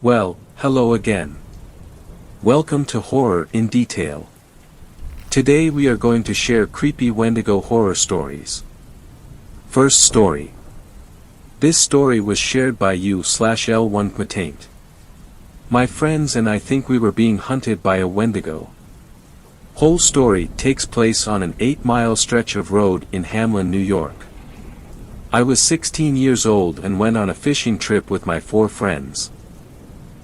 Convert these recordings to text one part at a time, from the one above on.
Well, hello again. Welcome to Horror in Detail. Today we are going to share creepy Wendigo horror stories. First story. This story was shared by you/L1 Quataint. My friends and I think we were being hunted by a Wendigo. Whole story takes place on an 8-mile stretch of road in Hamlin, New York. I was 16 years old and went on a fishing trip with my 4 friends.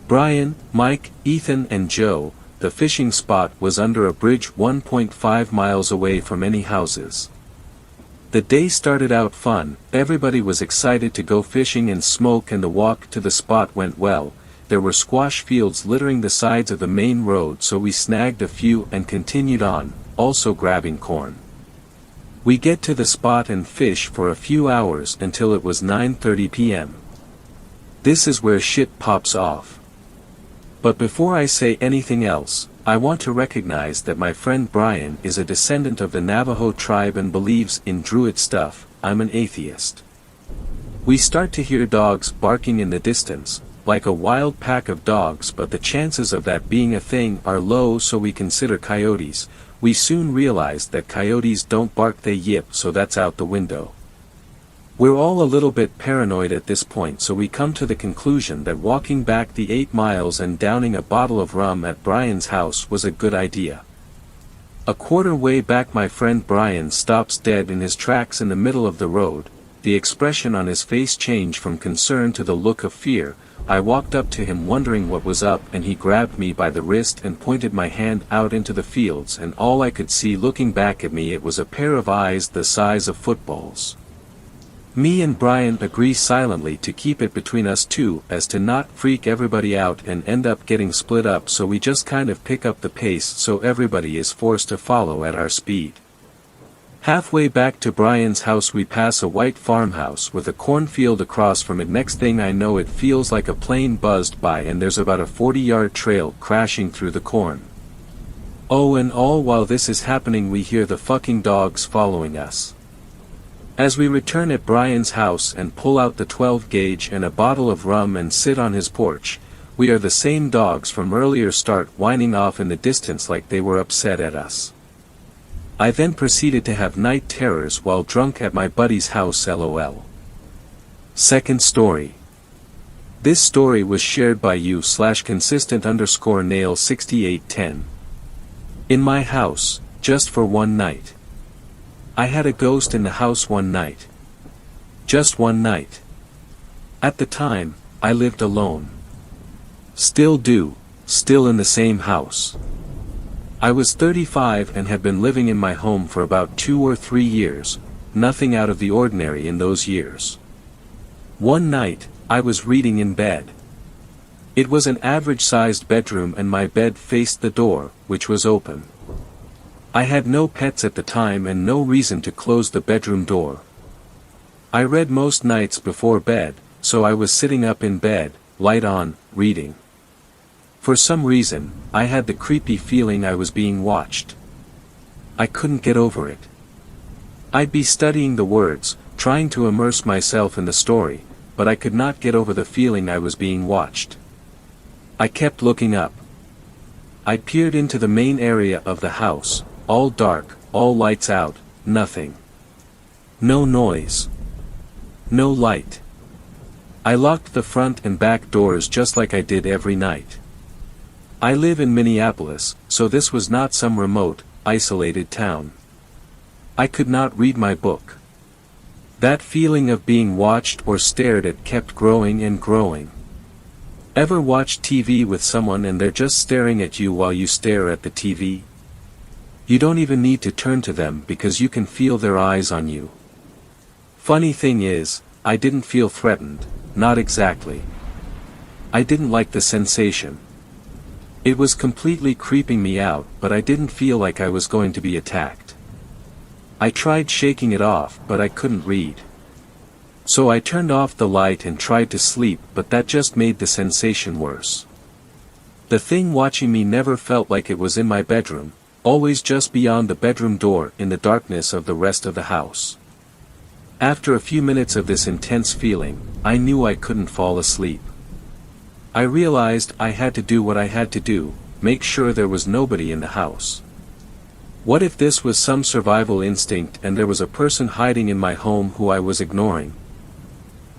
Brian, Mike, Ethan and Joe. The fishing spot was under a bridge 1.5 miles away from any houses. The day started out fun, everybody was excited to go fishing and smoke, and the walk to the spot went well. There were squash fields littering the sides of the main road, so we snagged a few and continued on, also grabbing corn. We get to the spot and fish for a few hours until it was 9:30 p.m. This is where shit pops off. But before I say anything else, I want to recognize that my friend Brian is a descendant of the Navajo tribe and believes in druid stuff. I'm an atheist. We start to hear dogs barking in the distance, like a wild pack of dogs, but the chances of that being a thing are low, so we consider coyotes. We soon realize that coyotes don't bark, they yip, so that's out the window. We're all a little bit paranoid at this point, so we come to the conclusion that walking back the 8 miles and downing a bottle of rum at Brian's house was a good idea. A quarter way back my friend Brian stops dead in his tracks in the middle of the road. The expression on his face changed from concern to the look of fear. I walked up to him wondering what was up, and he grabbed me by the wrist and pointed my hand out into the fields, and all I could see looking back at me, it was a pair of eyes the size of footballs. Me and Brian agree silently to keep it between us two as to not freak everybody out and end up getting split up, so we just kind of pick up the pace so everybody is forced to follow at our speed. Halfway back to Brian's house we pass a white farmhouse with a cornfield across from it. Next thing I know, it feels like a plane buzzed by and there's about a 40-yard trail crashing through the corn. Oh, and all while this is happening we hear the fucking dogs following us. As we return at Brian's house and pull out the 12 gauge and a bottle of rum and sit on his porch, we are the same dogs from earlier start whining off in the distance like they were upset at us. I then proceeded to have night terrors while drunk at my buddy's house, lol. Second story. This story was shared by you/consistent_nail6810. In my house, just for one night. I had a ghost in the house one night. Just one night. At the time, I lived alone. Still do, still in the same house. I was 35 and had been living in my home for about 2 or 3 years, nothing out of the ordinary in those years. One night, I was reading in bed. It was an average-sized bedroom and my bed faced the door, which was open. I had no pets at the time and no reason to close the bedroom door. I read most nights before bed, so I was sitting up in bed, light on, reading. For some reason, I had the creepy feeling I was being watched. I couldn't get over it. I'd be studying the words, trying to immerse myself in the story, but I could not get over the feeling I was being watched. I kept looking up. I peered into the main area of the house, all dark, all lights out, nothing. No noise. No light. I locked the front and back doors just like I did every night. I live in Minneapolis, so this was not some remote, isolated town. I could not read my book. That feeling of being watched or stared at kept growing and growing. Ever watch TV with someone and they're just staring at you while you stare at the TV? You don't even need to turn to them because you can feel their eyes on you. Funny thing is, I didn't feel threatened, not exactly. I didn't like the sensation. It was completely creeping me out, but I didn't feel like I was going to be attacked. I tried shaking it off, but I couldn't read. So I turned off the light and tried to sleep, but that just made the sensation worse. The thing watching me never felt like it was in my bedroom, always just beyond the bedroom door in the darkness of the rest of the house. After a few minutes of this intense feeling, I knew I couldn't fall asleep. I realized I had to do what I had to do, make sure there was nobody in the house. What if this was some survival instinct and there was a person hiding in my home who I was ignoring?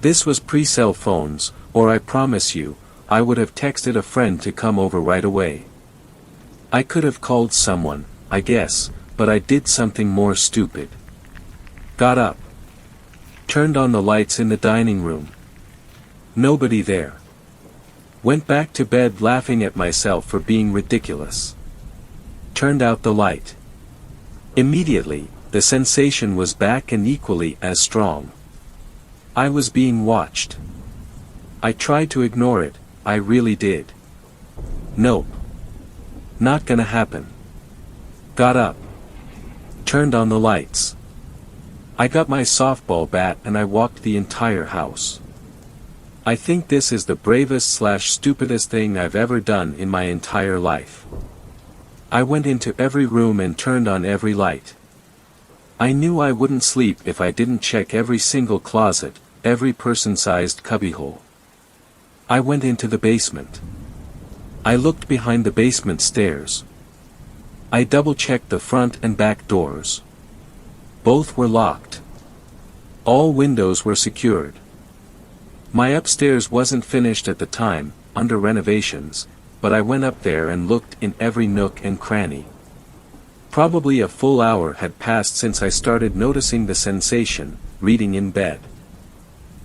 This was pre-cell phones, or I promise you, I would have texted a friend to come over right away. I could have called someone, I guess, but I did something more stupid. Got up. Turned on the lights in the dining room. Nobody there. Went back to bed laughing at myself for being ridiculous. Turned out the light. Immediately, the sensation was back and equally as strong. I was being watched. I tried to ignore it, I really did. Nope. Not gonna happen. Got up. Turned on the lights. I got my softball bat and I walked the entire house. I think this is the bravest/stupidest thing I've ever done in my entire life. I went into every room and turned on every light. I knew I wouldn't sleep if I didn't check every single closet, every person-sized cubbyhole. I went into the basement. I looked behind the basement stairs. I double-checked the front and back doors. Both were locked. All windows were secured. My upstairs wasn't finished at the time, under renovations, but I went up there and looked in every nook and cranny. Probably a full hour had passed since I started noticing the sensation, reading in bed.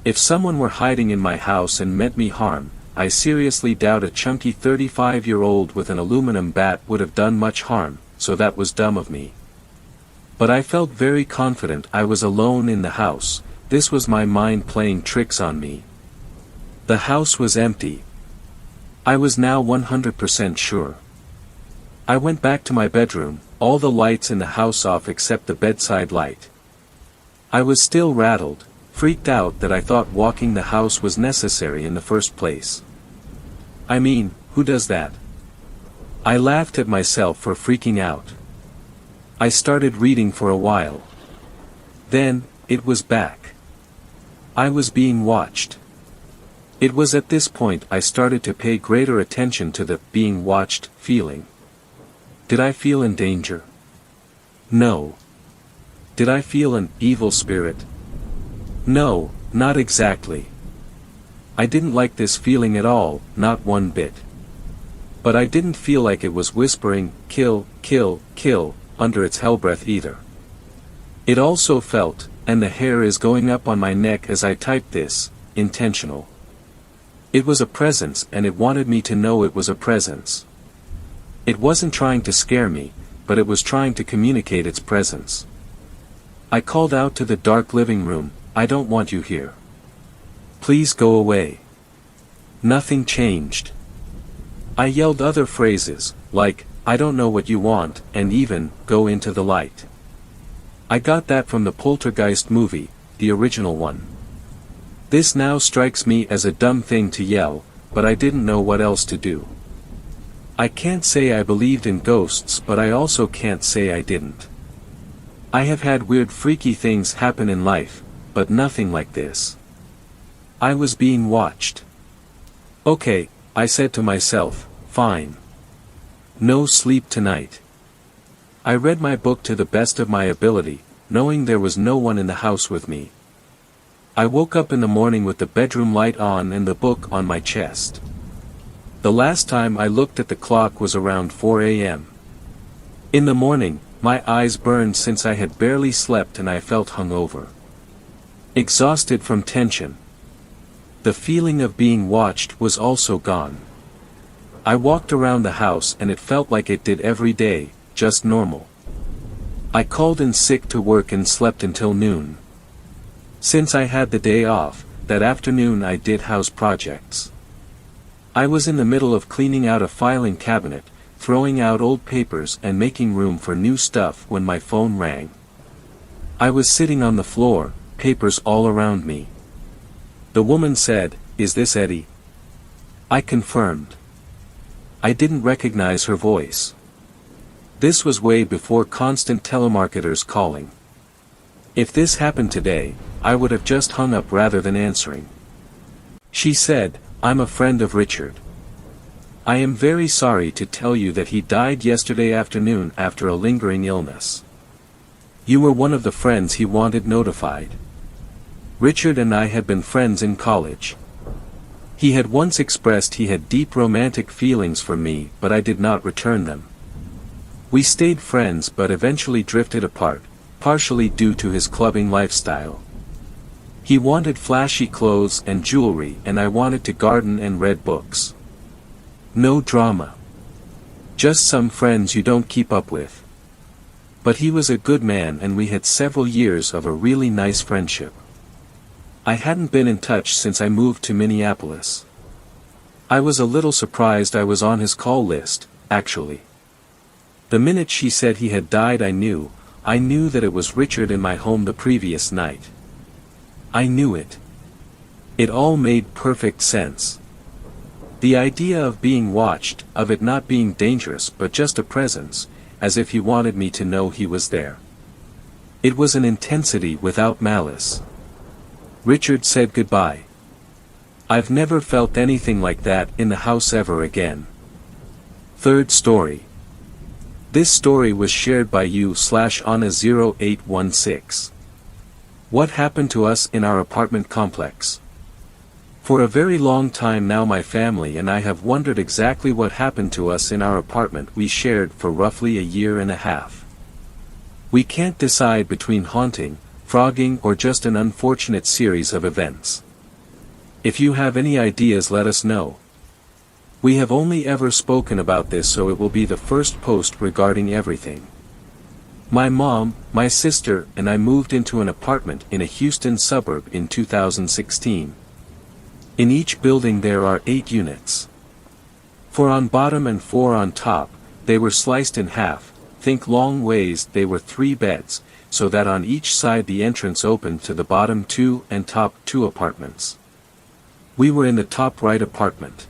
If someone were hiding in my house and meant me harm, I seriously doubt a chunky 35-year-old with an aluminum bat would have done much harm, so that was dumb of me. But I felt very confident I was alone in the house. This was my mind playing tricks on me. The house was empty. I was now 100% sure. I went back to my bedroom, all the lights in the house off except the bedside light. I was still rattled, freaked out that I thought walking the house was necessary in the first place. I mean, who does that? I laughed at myself for freaking out. I started reading for a while. Then, it was back. I was being watched. It was at this point I started to pay greater attention to the being watched feeling. Did I feel in danger? No. Did I feel an evil spirit? No, not exactly. I didn't like this feeling at all, not one bit. But I didn't feel like it was whispering, kill, kill, kill, under its hellbreath either. It also felt, and the hair is going up on my neck as I type this, intentional. It was a presence and it wanted me to know it was a presence. It wasn't trying to scare me, but it was trying to communicate its presence. I called out to the dark living room, I don't want you here. Please go away. Nothing changed. I yelled other phrases, like, I don't know what you want, and even, go into the light. I got that from the Poltergeist movie, the original one. This now strikes me as a dumb thing to yell, but I didn't know what else to do. I can't say I believed in ghosts, but I also can't say I didn't. I have had weird freaky things happen in life, but nothing like this. I was being watched. Okay, I said to myself, fine. No sleep tonight. I read my book to the best of my ability, knowing there was no one in the house with me. I woke up in the morning with the bedroom light on and the book on my chest. The last time I looked at the clock was around 4 a.m. In the morning, my eyes burned since I had barely slept and I felt hungover. Exhausted from tension. The feeling of being watched was also gone. I walked around the house and it felt like it did every day, just normal. I called in sick to work and slept until noon. Since I had the day off, that afternoon I did house projects. I was in the middle of cleaning out a filing cabinet, throwing out old papers and making room for new stuff when my phone rang. I was sitting on the floor, papers all around me. The woman said, "Is this Eddie?" I confirmed. I didn't recognize her voice. This was way before constant telemarketers calling. If this happened today, I would have just hung up rather than answering. She said, I'm a friend of Richard. I am very sorry to tell you that he died yesterday afternoon after a lingering illness. You were one of the friends he wanted notified. Richard and I had been friends in college. He had once expressed he had deep romantic feelings for me, but I did not return them. We stayed friends but eventually drifted apart, partially due to his clubbing lifestyle. He wanted flashy clothes and jewelry, and I wanted to garden and read books. No drama. Just some friends you don't keep up with. But he was a good man and we had several years of a really nice friendship. I hadn't been in touch since I moved to Minneapolis. I was a little surprised I was on his call list, actually. The minute she said he had died I knew that it was Richard in my home the previous night. I knew it. It all made perfect sense. The idea of being watched, of it not being dangerous but just a presence, as if he wanted me to know he was there. It was an intensity without malice. Richard said goodbye. I've never felt anything like that in the house ever again. Third story. This story was shared by you/Anna0816. What happened to us in our apartment complex? For a very long time now my family and I have wondered exactly what happened to us in our apartment we shared for roughly a year and a half. We can't decide between haunting, frogging or just an unfortunate series of events. If you have any ideas let us know. We have only ever spoken about this, so it will be the first post regarding everything. My mom, my sister and I moved into an apartment in a Houston suburb in 2016. In each building there are 8 units. 4 on bottom and 4 on top, they were sliced in half, think long ways they were 3 beds, so that on each side the entrance opened to the bottom 2 and top 2 apartments. We were in the top right apartment.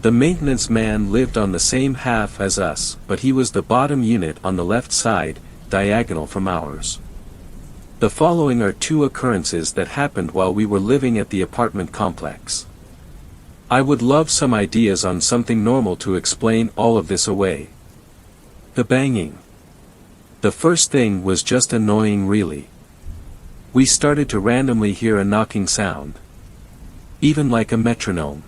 The maintenance man lived on the same half as us, but he was the bottom unit on the left side, diagonal from ours. The following are 2 occurrences that happened while we were living at the apartment complex. I would love some ideas on something normal to explain all of this away. The banging. The first thing was just annoying really. We started to randomly hear a knocking sound. Even like a metronome.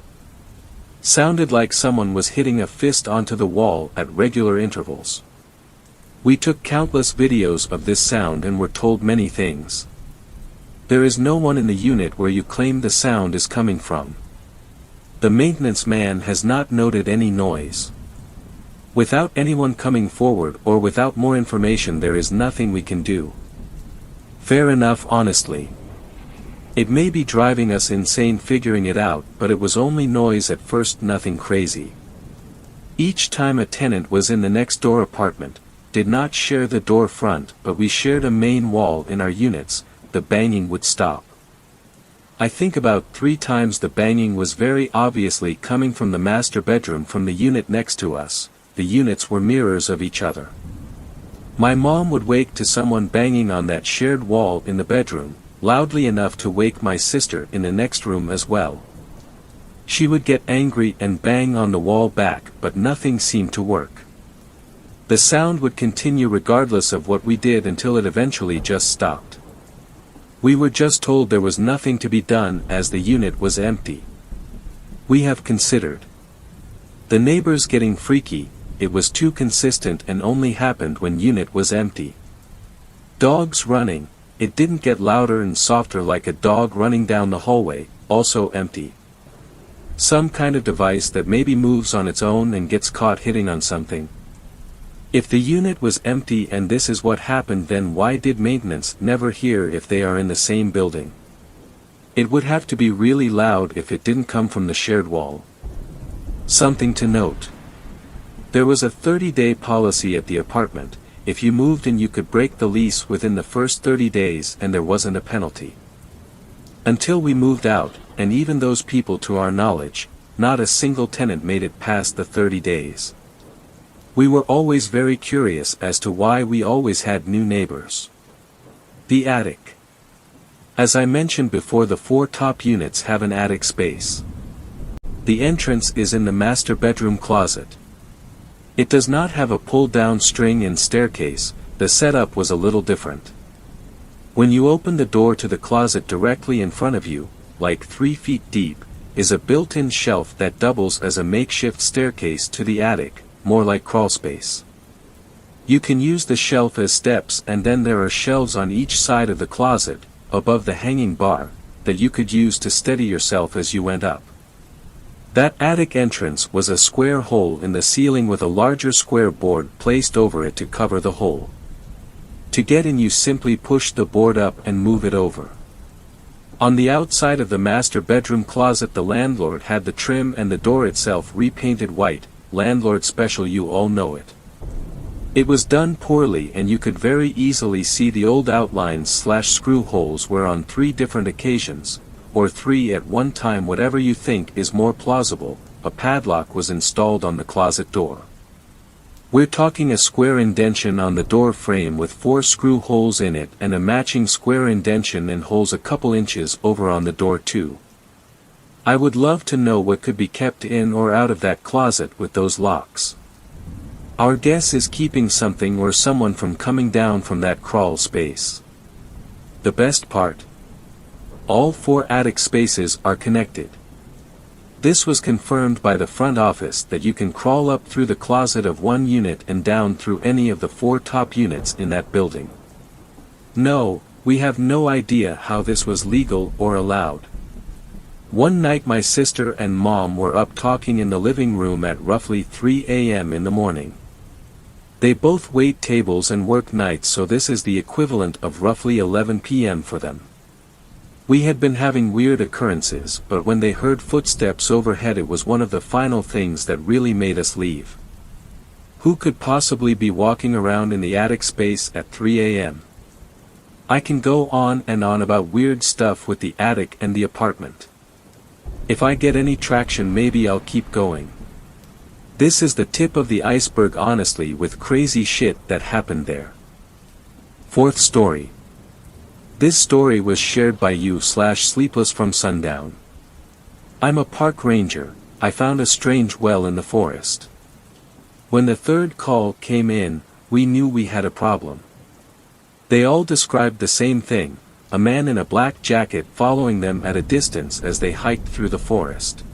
Sounded like someone was hitting a fist onto the wall at regular intervals. We took countless videos of this sound and were told many things. There is no one in the unit where you claim the sound is coming from. The maintenance man has not noted any noise. Without anyone coming forward or without more information there is nothing we can do. Fair enough honestly. It may be driving us insane figuring it out, but it was only noise at first, nothing crazy. Each time a tenant was in the next door apartment, did not share the door front but we shared a main wall in our units, the banging would stop. I think about 3 times the banging was very obviously coming from the master bedroom from the unit next to us. The units were mirrors of each other. My mom would wake to someone banging on that shared wall in the bedroom, loudly enough to wake my sister in the next room as well. She would get angry and bang on the wall back, but nothing seemed to work. The sound would continue regardless of what we did until it eventually just stopped. We were just told there was nothing to be done as the unit was empty. We have considered the neighbors getting freaky. It was too consistent and only happened when unit was empty. Dogs running. It didn't get louder and softer like a dog running down the hallway, also empty. Some kind of device that maybe moves on its own and gets caught hitting on something. If the unit was empty and this is what happened, then why did maintenance never hear if they are in the same building? It would have to be really loud if it didn't come from the shared wall. Something to note. There was a 30-day policy at the apartment. If you moved in you could break the lease within the first 30 days and there wasn't a penalty. Until we moved out, and even those people to our knowledge, not a single tenant made it past the 30 days. We were always very curious as to why we always had new neighbors. The attic. As I mentioned before, the 4 top units have an attic space. The entrance is in the master bedroom closet. It does not have a pull-down string and staircase. The setup was a little different. When you open the door to the closet, directly in front of you, like 3 feet deep, is a built-in shelf that doubles as a makeshift staircase to the attic, more like crawlspace. You can use the shelf as steps, and then there are shelves on each side of the closet, above the hanging bar, that you could use to steady yourself as you went up. That attic entrance was a square hole in the ceiling with a larger square board placed over it to cover the hole. To get in, you simply push the board up and move it over. On the outside of the master bedroom closet, the landlord had the trim and the door itself repainted white. Landlord special, you all know it. It was done poorly, and you could very easily see the old outlines/screw holes where on 3 different occasions, or 3 at one time, whatever you think is more plausible, a padlock was installed on the closet door. We're talking a square indention on the door frame with 4 screw holes in it, and a matching square indention and holes a couple inches over on the door too. I would love to know what could be kept in or out of that closet with those locks. Our guess is keeping something or someone from coming down from that crawl space. The best part? All 4 attic spaces are connected. This was confirmed by the front office that you can crawl up through the closet of one unit and down through any of the 4 top units in that building. No, we have no idea how this was legal or allowed. One night my sister and mom were up talking in the living room at roughly 3 a.m. in the morning. They both wait tables and work nights, so this is the equivalent of roughly 11 p.m. for them. We had been having weird occurrences, but when they heard footsteps overhead, it was one of the final things that really made us leave. Who could possibly be walking around in the attic space at 3 a.m.? I can go on and on about weird stuff with the attic and the apartment. If I get any traction, maybe I'll keep going. This is the tip of the iceberg, honestly, with crazy shit that happened there. 4th story. This story was shared by you/Sleepless from Sundown. I'm a park ranger. I found a strange well in the forest. When the 3rd call came in, we knew we had a problem. They all described the same thing, a man in a black jacket following them at a distance as they hiked through the forest.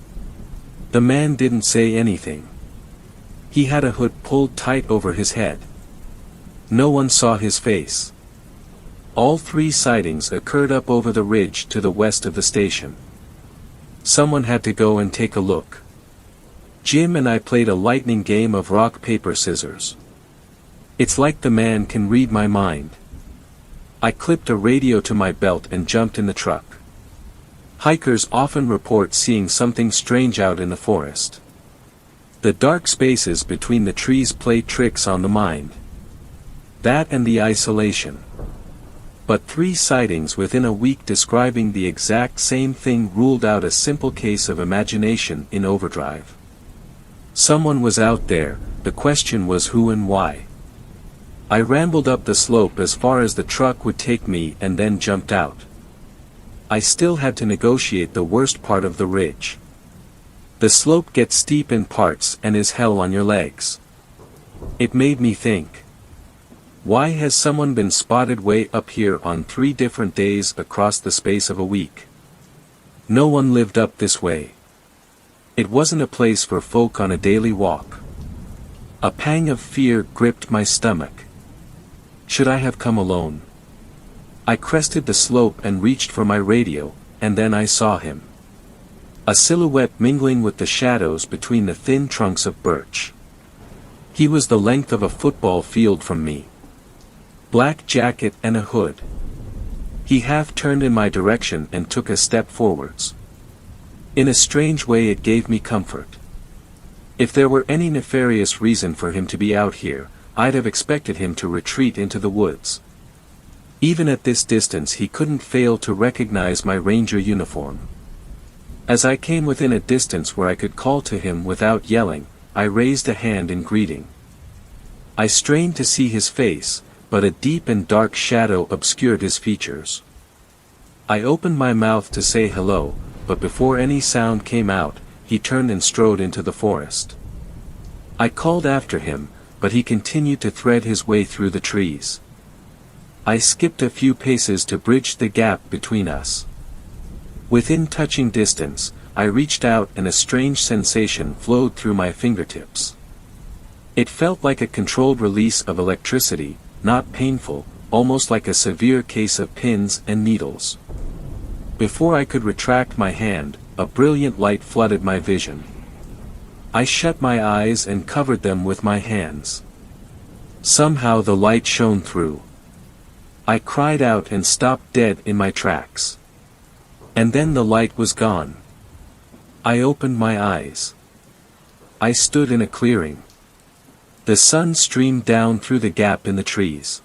The man didn't say anything. He had a hood pulled tight over his head. No one saw his face. All 3 sightings occurred up over the ridge to the west of the station. Someone had to go and take a look. Jim and I played a lightning game of rock, paper, scissors. It's like the man can read my mind. I clipped a radio to my belt and jumped in the truck. Hikers often report seeing something strange out in the forest. The dark spaces between the trees play tricks on the mind. That and the isolation. But 3 sightings within a week describing the exact same thing ruled out a simple case of imagination in overdrive. Someone was out there, the question was who and why. I rambled up the slope as far as the truck would take me and then jumped out. I still had to negotiate the worst part of the ridge. The slope gets steep in parts and is hell on your legs. It made me think. Why has someone been spotted way up here on 3 different days across the space of a week? No one lived up this way. It wasn't a place for folk on a daily walk. A pang of fear gripped my stomach. Should I have come alone? I crested the slope and reached for my radio, and then I saw him. A silhouette mingling with the shadows between the thin trunks of birch. He was the length of a football field from me. Black jacket and a hood. He half turned in my direction and took a step forwards. In a strange way it gave me comfort. If there were any nefarious reason for him to be out here, I'd have expected him to retreat into the woods. Even at this distance he couldn't fail to recognize my ranger uniform. As I came within a distance where I could call to him without yelling, I raised a hand in greeting. I strained to see his face, but a deep and dark shadow obscured his features. I opened my mouth to say hello, but before any sound came out, he turned and strode into the forest. I called after him, but he continued to thread his way through the trees. I skipped a few paces to bridge the gap between us. Within touching distance, I reached out and a strange sensation flowed through my fingertips. It felt like a controlled release of electricity, not painful, almost like a severe case of pins and needles. Before I could retract my hand, a brilliant light flooded my vision. I shut my eyes and covered them with my hands. Somehow the light shone through. I cried out and stopped dead in my tracks. And then the light was gone. I opened my eyes. I stood in a clearing. The sun streamed down through the gap in the trees.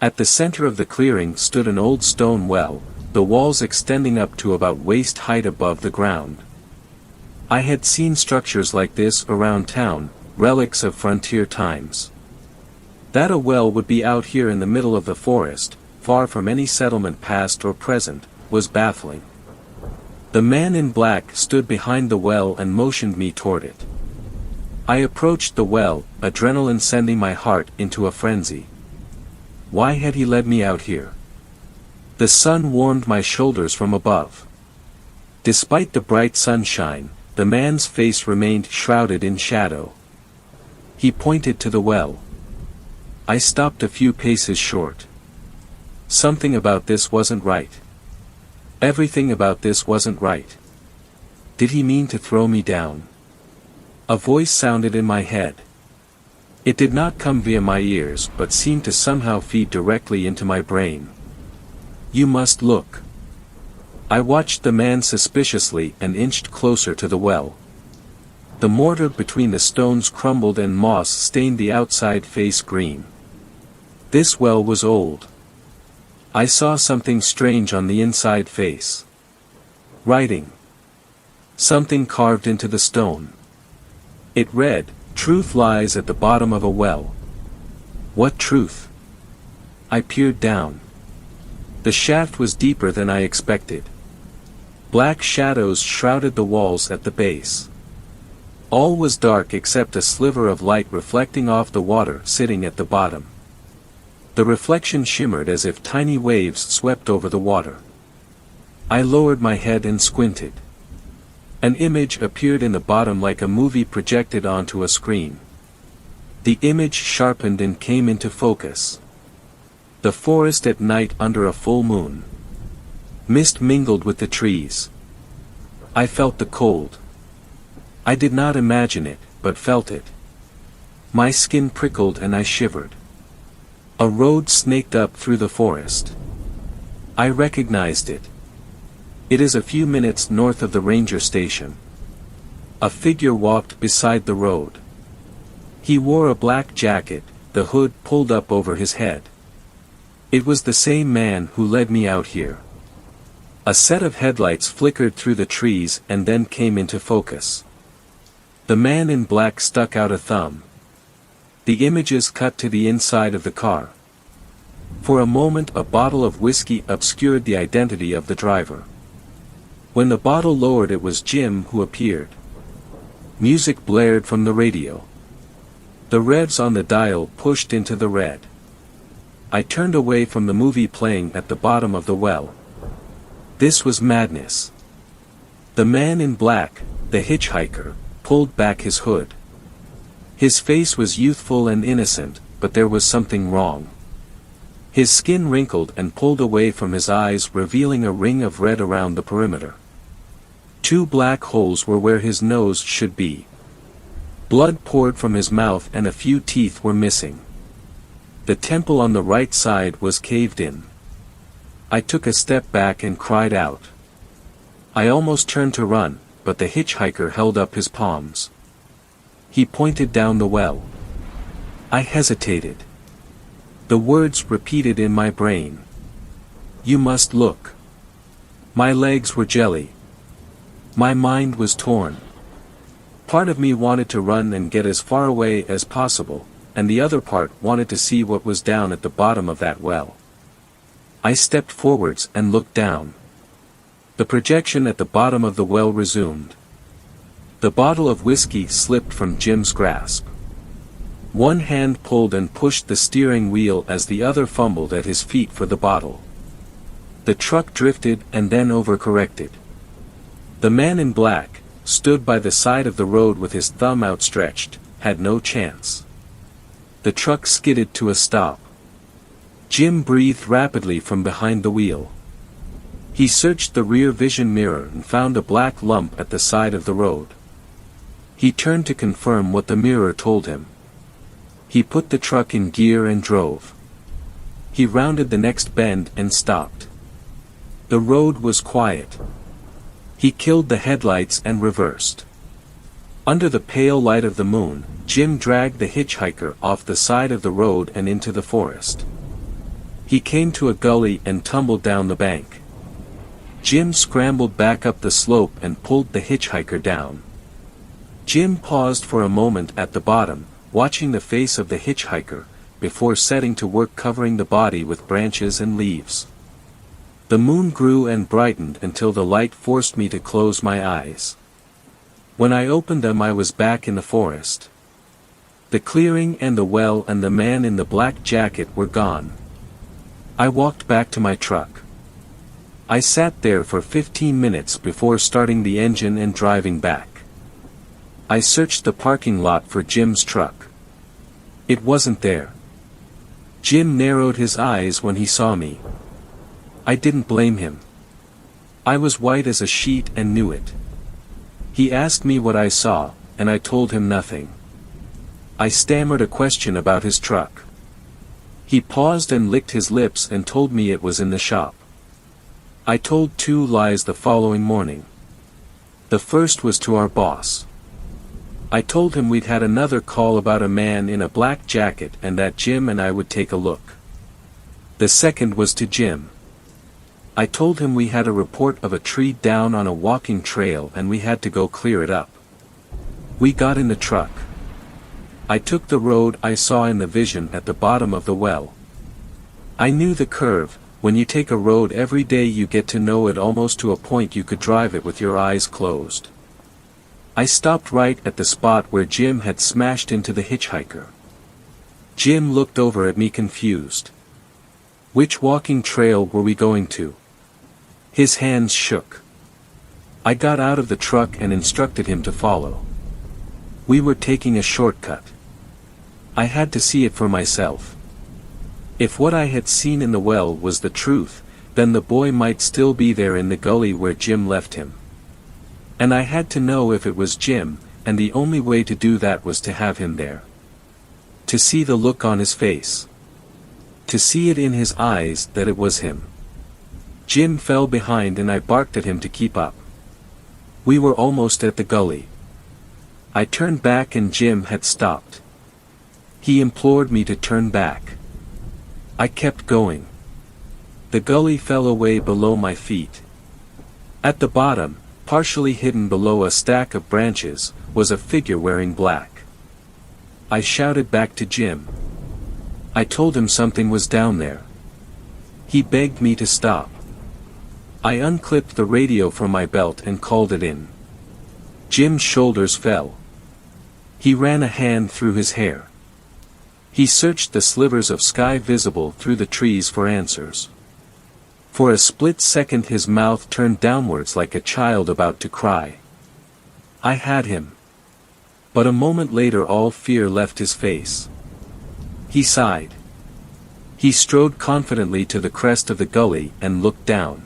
At the center of the clearing stood an old stone well, the walls extending up to about waist height above the ground. I had seen structures like this around town, relics of frontier times. That a well would be out here in the middle of the forest, far from any settlement past or present, was baffling. The man in black stood behind the well and motioned me toward it. I approached the well, adrenaline sending my heart into a frenzy. Why had he led me out here? The sun warmed my shoulders from above. Despite the bright sunshine, the man's face remained shrouded in shadow. He pointed to the well. I stopped a few paces short. Something about this wasn't right. Everything about this wasn't right. Did he mean to throw me down? A voice sounded in my head. It did not come via my ears but seemed to somehow feed directly into my brain. You must look. I watched the man suspiciously and inched closer to the well. The mortar between the stones crumbled and moss stained the outside face green. This well was old. I saw something strange on the inside face. Writing. Something carved into the stone. It read, "Truth lies at the bottom of a well." What truth? I peered down. The shaft was deeper than I expected. Black shadows shrouded the walls at the base. All was dark except a sliver of light reflecting off the water sitting at the bottom. The reflection shimmered as if tiny waves swept over the water. I lowered my head and squinted. An image appeared in the bottom like a movie projected onto a screen. The image sharpened and came into focus. The forest at night under a full moon. Mist mingled with the trees. I felt the cold. I did not imagine it, but felt it. My skin prickled and I shivered. A road snaked up through the forest. I recognized it. It is a few minutes north of the ranger station. A figure walked beside the road. He wore a black jacket, the hood pulled up over his head. It was the same man who led me out here. A set of headlights flickered through the trees and then came into focus. The man in black stuck out a thumb. The images cut to the inside of the car. For a moment a bottle of whiskey obscured the identity of the driver. When the bottle lowered it was Jim who appeared. Music blared from the radio. The revs on the dial pushed into the red. I turned away from the movie playing at the bottom of the well. This was madness. The man in black, the hitchhiker, pulled back his hood. His face was youthful and innocent, but there was something wrong. His skin wrinkled and pulled away from his eyes, revealing a ring of red around the perimeter. 2 black holes were where his nose should be. Blood poured from his mouth and a few teeth were missing. The temple on the right side was caved in. I took a step back and cried out. I almost turned to run, but the hitchhiker held up his palms. He pointed down the well. I hesitated. The words repeated in my brain. You must look. My legs were jelly. My mind was torn. Part of me wanted to run and get as far away as possible, and the other part wanted to see what was down at the bottom of that well. I stepped forwards and looked down. The projection at the bottom of the well resumed. The bottle of whiskey slipped from Jim's grasp. One hand pulled and pushed the steering wheel as the other fumbled at his feet for the bottle. The truck drifted and then overcorrected. The man in black, stood by the side of the road with his thumb outstretched, had no chance. The truck skidded to a stop. Jim breathed rapidly from behind the wheel. He searched the rear vision mirror and found a black lump at the side of the road. He turned to confirm what the mirror told him. He put the truck in gear and drove. He rounded the next bend and stopped. The road was quiet. He killed the headlights and reversed. Under the pale light of the moon, Jim dragged the hitchhiker off the side of the road and into the forest. He came to a gully and tumbled down the bank. Jim scrambled back up the slope and pulled the hitchhiker down. Jim paused for a moment at the bottom, watching the face of the hitchhiker, before setting to work covering the body with branches and leaves. The moon grew and brightened until the light forced me to close my eyes. When I opened them, I was back in the forest. The clearing and the well and the man in the black jacket were gone. I walked back to my truck. I sat there for 15 minutes before starting the engine and driving back. I searched the parking lot for Jim's truck. It wasn't there. Jim narrowed his eyes when he saw me. I didn't blame him. I was white as a sheet and knew it. He asked me what I saw, and I told him nothing. I stammered a question about his truck. He paused and licked his lips and told me it was in the shop. I told 2 lies the following morning. The first was to our boss. I told him we'd had another call about a man in a black jacket and that Jim and I would take a look. The second was to Jim. I told him we had a report of a tree down on a walking trail and we had to go clear it up. We got in the truck. I took the road I saw in the vision at the bottom of the well. I knew the curve. When you take a road every day you get to know it almost to a point you could drive it with your eyes closed. I stopped right at the spot where Jim had smashed into the hitchhiker. Jim looked over at me confused. Which walking trail were we going to? His hands shook. I got out of the truck and instructed him to follow. We were taking a shortcut. I had to see it for myself. If what I had seen in the well was the truth, then the boy might still be there in the gully where Jim left him. And I had to know if it was Jim, and the only way to do that was to have him there. To see the look on his face. To see it in his eyes that it was him. Jim fell behind and I barked at him to keep up. We were almost at the gully. I turned back and Jim had stopped. He implored me to turn back. I kept going. The gully fell away below my feet. At the bottom, partially hidden below a stack of branches, was a figure wearing black. I shouted back to Jim. I told him something was down there. He begged me to stop. I unclipped the radio from my belt and called it in. Jim's shoulders fell. He ran a hand through his hair. He searched the slivers of sky visible through the trees for answers. For a split second his mouth turned downwards like a child about to cry. I had him. But a moment later all fear left his face. He sighed. He strode confidently to the crest of the gully and looked down.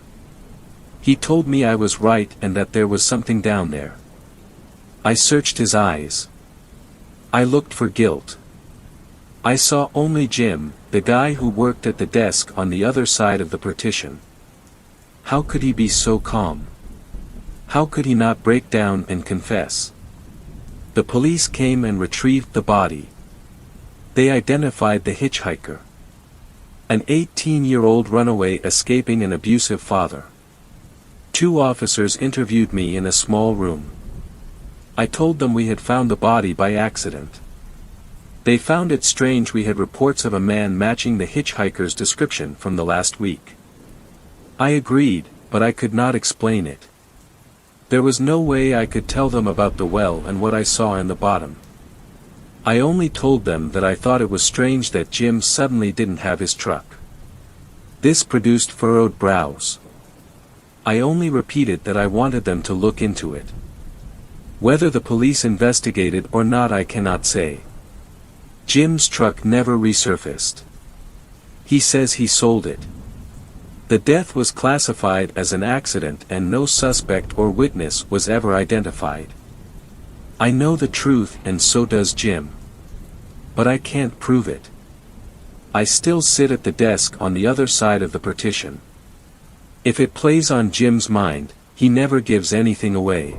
He told me I was right and that there was something down there. I searched his eyes. I looked for guilt. I saw only Jim, the guy who worked at the desk on the other side of the partition. How could he be so calm? How could he not break down and confess? The police came and retrieved the body. They identified the hitchhiker. An 18-year-old runaway escaping an abusive father. 2 officers interviewed me in a small room. I told them we had found the body by accident. They found it strange we had reports of a man matching the hitchhiker's description from the last week. I agreed, but I could not explain it. There was no way I could tell them about the well and what I saw in the bottom. I only told them that I thought it was strange that Jim suddenly didn't have his truck. This produced furrowed brows. I only repeated that I wanted them to look into it. Whether the police investigated or not I cannot say. Jim's truck never resurfaced. He says he sold it. The death was classified as an accident and no suspect or witness was ever identified. I know the truth and so does Jim. But I can't prove it. I still sit at the desk on the other side of the partition. If it plays on Jim's mind, he never gives anything away.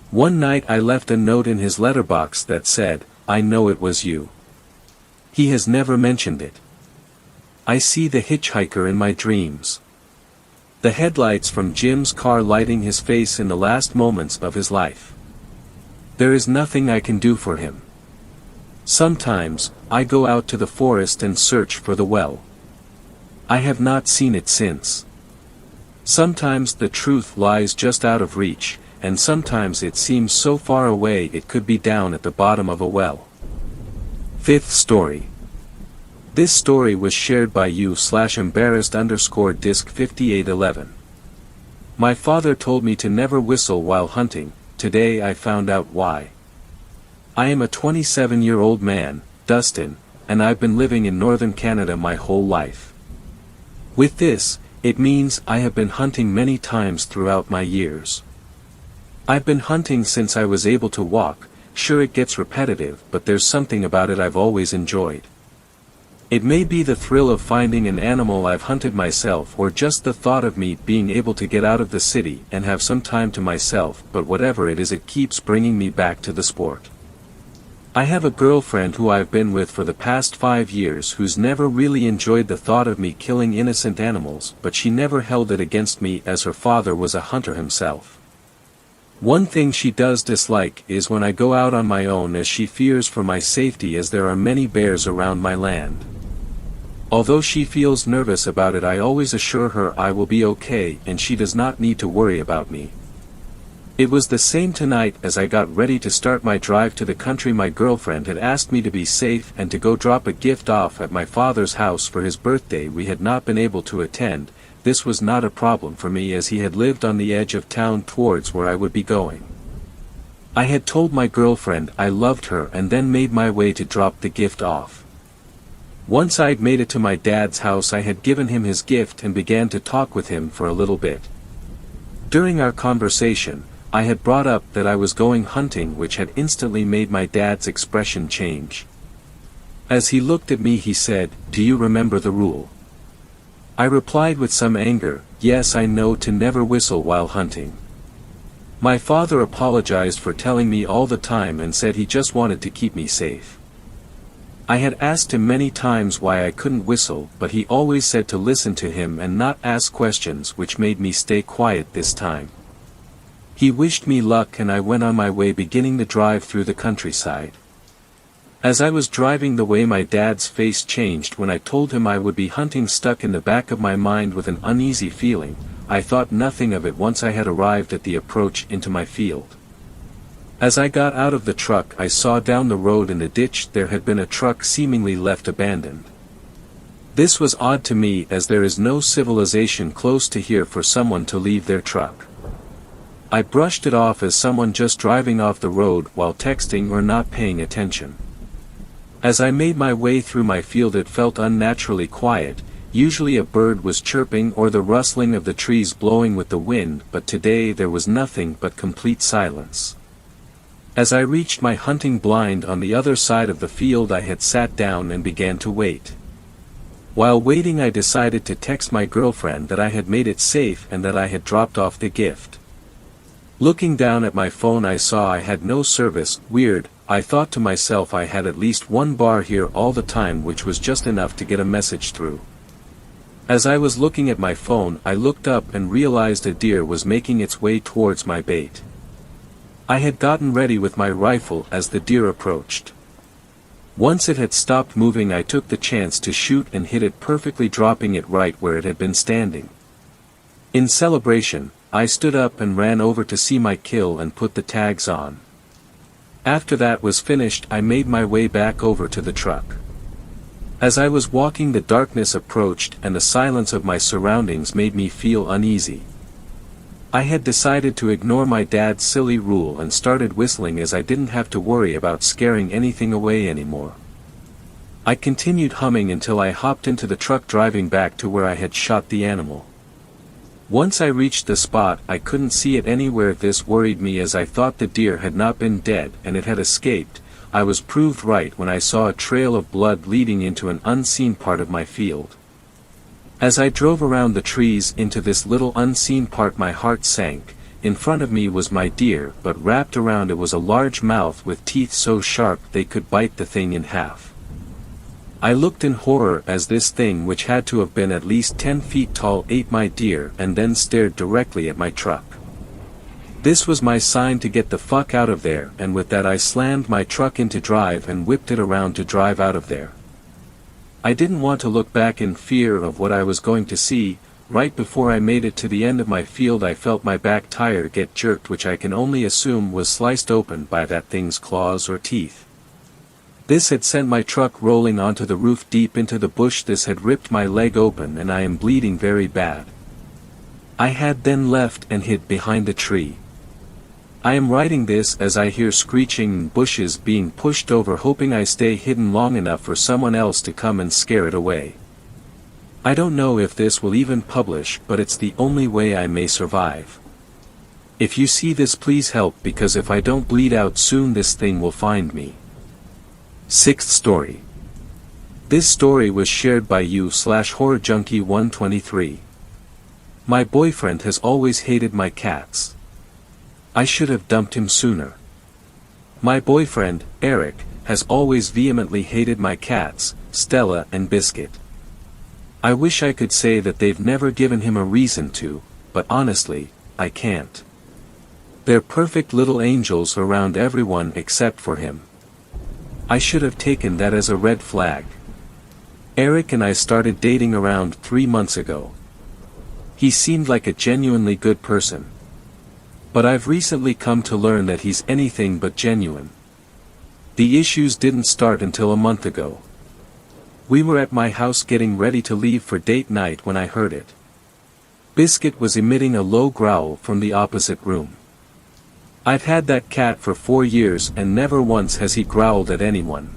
One night I left a note in his letterbox that said, "I know it was you." He has never mentioned it. I see the hitchhiker in my dreams. The headlights from Jim's car lighting his face in the last moments of his life. There is nothing I can do for him. Sometimes, I go out to the forest and search for the well. I have not seen it since. Sometimes the truth lies just out of reach, and sometimes it seems so far away it could be down at the bottom of a well. Fifth story. This story was shared by you/embarrassed_disc 5811. My father told me to never whistle while hunting. Today I found out why. I am a 27-year-old man, Dustin, and I've been living in northern Canada my whole life. With this, it means I have been hunting many times throughout my years. I've been hunting since I was able to walk. Sure, it gets repetitive, but there's something about it I've always enjoyed. It may be the thrill of finding an animal I've hunted myself or just the thought of me being able to get out of the city and have some time to myself, but whatever it is, it keeps bringing me back to the sport. I have a girlfriend who I've been with for the past 5 years who's never really enjoyed the thought of me killing innocent animals, but she never held it against me as her father was a hunter himself. One thing she does dislike is when I go out on my own, as she fears for my safety as there are many bears around my land. Although she feels nervous about it, I always assure her I will be okay and she does not need to worry about me. It was the same tonight. As I got ready to start my drive to the country, my girlfriend had asked me to be safe and to go drop a gift off at my father's house for his birthday. We had not been able to attend. This was not a problem for me as he had lived on the edge of town towards where I would be going. I had told my girlfriend I loved her and then made my way to drop the gift off. Once I'd made it to my dad's house, I had given him his gift and began to talk with him for a little bit. During our conversation, I had brought up that I was going hunting, which had instantly made my dad's expression change. As he looked at me, he said, "Do you remember the rule?" I replied with some anger, "Yes, I know to never whistle while hunting." My father apologized for telling me all the time and said he just wanted to keep me safe. I had asked him many times why I couldn't whistle, but he always said to listen to him and not ask questions, which made me stay quiet this time. He wished me luck and I went on my way, beginning the drive through the countryside. As I was driving the way, my dad's face changed when I told him I would be hunting. Stuck in the back of my mind with an uneasy feeling, I thought nothing of it once I had arrived at the approach into my field. As I got out of the truck, I saw down the road in the ditch there had been a truck seemingly left abandoned. This was odd to me, as there is no civilization close to here for someone to leave their truck. I brushed it off as someone just driving off the road while texting or not paying attention. As I made my way through my field, it felt unnaturally quiet. Usually a bird was chirping or the rustling of the trees blowing with the wind, but today there was nothing but complete silence. As I reached my hunting blind on the other side of the field, I had sat down and began to wait. While waiting, I decided to text my girlfriend that I had made it safe and that I had dropped off the gift. Looking down at my phone, I saw I had no service. Weird, I thought to myself. I had at least one bar here all the time, which was just enough to get a message through. As I was looking at my phone, I looked up and realized a deer was making its way towards my bait. I had gotten ready with my rifle as the deer approached. Once it had stopped moving, I took the chance to shoot and hit it perfectly, dropping it right where it had been standing. In celebration, I stood up and ran over to see my kill and put the tags on. After that was finished, I made my way back over to the truck. As I was walking, the darkness approached and the silence of my surroundings made me feel uneasy. I had decided to ignore my dad's silly rule and started whistling, as I didn't have to worry about scaring anything away anymore. I continued humming until I hopped into the truck driving back to where I had shot the animal. Once I reached the spot, I couldn't see it anywhere. This worried me, as I thought the deer had not been dead and it had escaped. I was proved right when I saw a trail of blood leading into an unseen part of my field. As I drove around the trees into this little unseen part, my heart sank. In front of me was my deer, but wrapped around it was a large mouth with teeth so sharp they could bite the thing in half. I looked in horror as this thing, which had to have been at least 10 feet tall, ate my deer and then stared directly at my truck. This was my sign to get the fuck out of there, and with that I slammed my truck into drive and whipped it around to drive out of there. I didn't want to look back in fear of what I was going to see. Right before I made it to the end of my field, I felt my back tire get jerked, which I can only assume was sliced open by that thing's claws or teeth. This had sent my truck rolling onto the roof deep into the bush. This had ripped my leg open and I am bleeding very bad. I had then left and hid behind a tree. I am writing this as I hear screeching and bushes being pushed over, hoping I stay hidden long enough for someone else to come and scare it away. I don't know if this will even publish, but it's the only way I may survive. If you see this, please help, because if I don't bleed out soon, this thing will find me. Sixth story. This story was shared by you/HorrorJunkie123. My boyfriend has always hated my cats. I should have dumped him sooner. My boyfriend, Eric, has always vehemently hated my cats, Stella and Biscuit. I wish I could say that they've never given him a reason to, but honestly, I can't. They're perfect little angels around everyone except for him. I should have taken that as a red flag. Eric and I started dating around 3 months ago. He seemed like a genuinely good person. But I've recently come to learn that he's anything but genuine. The issues didn't start until a month ago. We were at my house getting ready to leave for date night when I heard it. Biscuit was emitting a low growl from the opposite room. I've had that cat for 4 years and never once has he growled at anyone.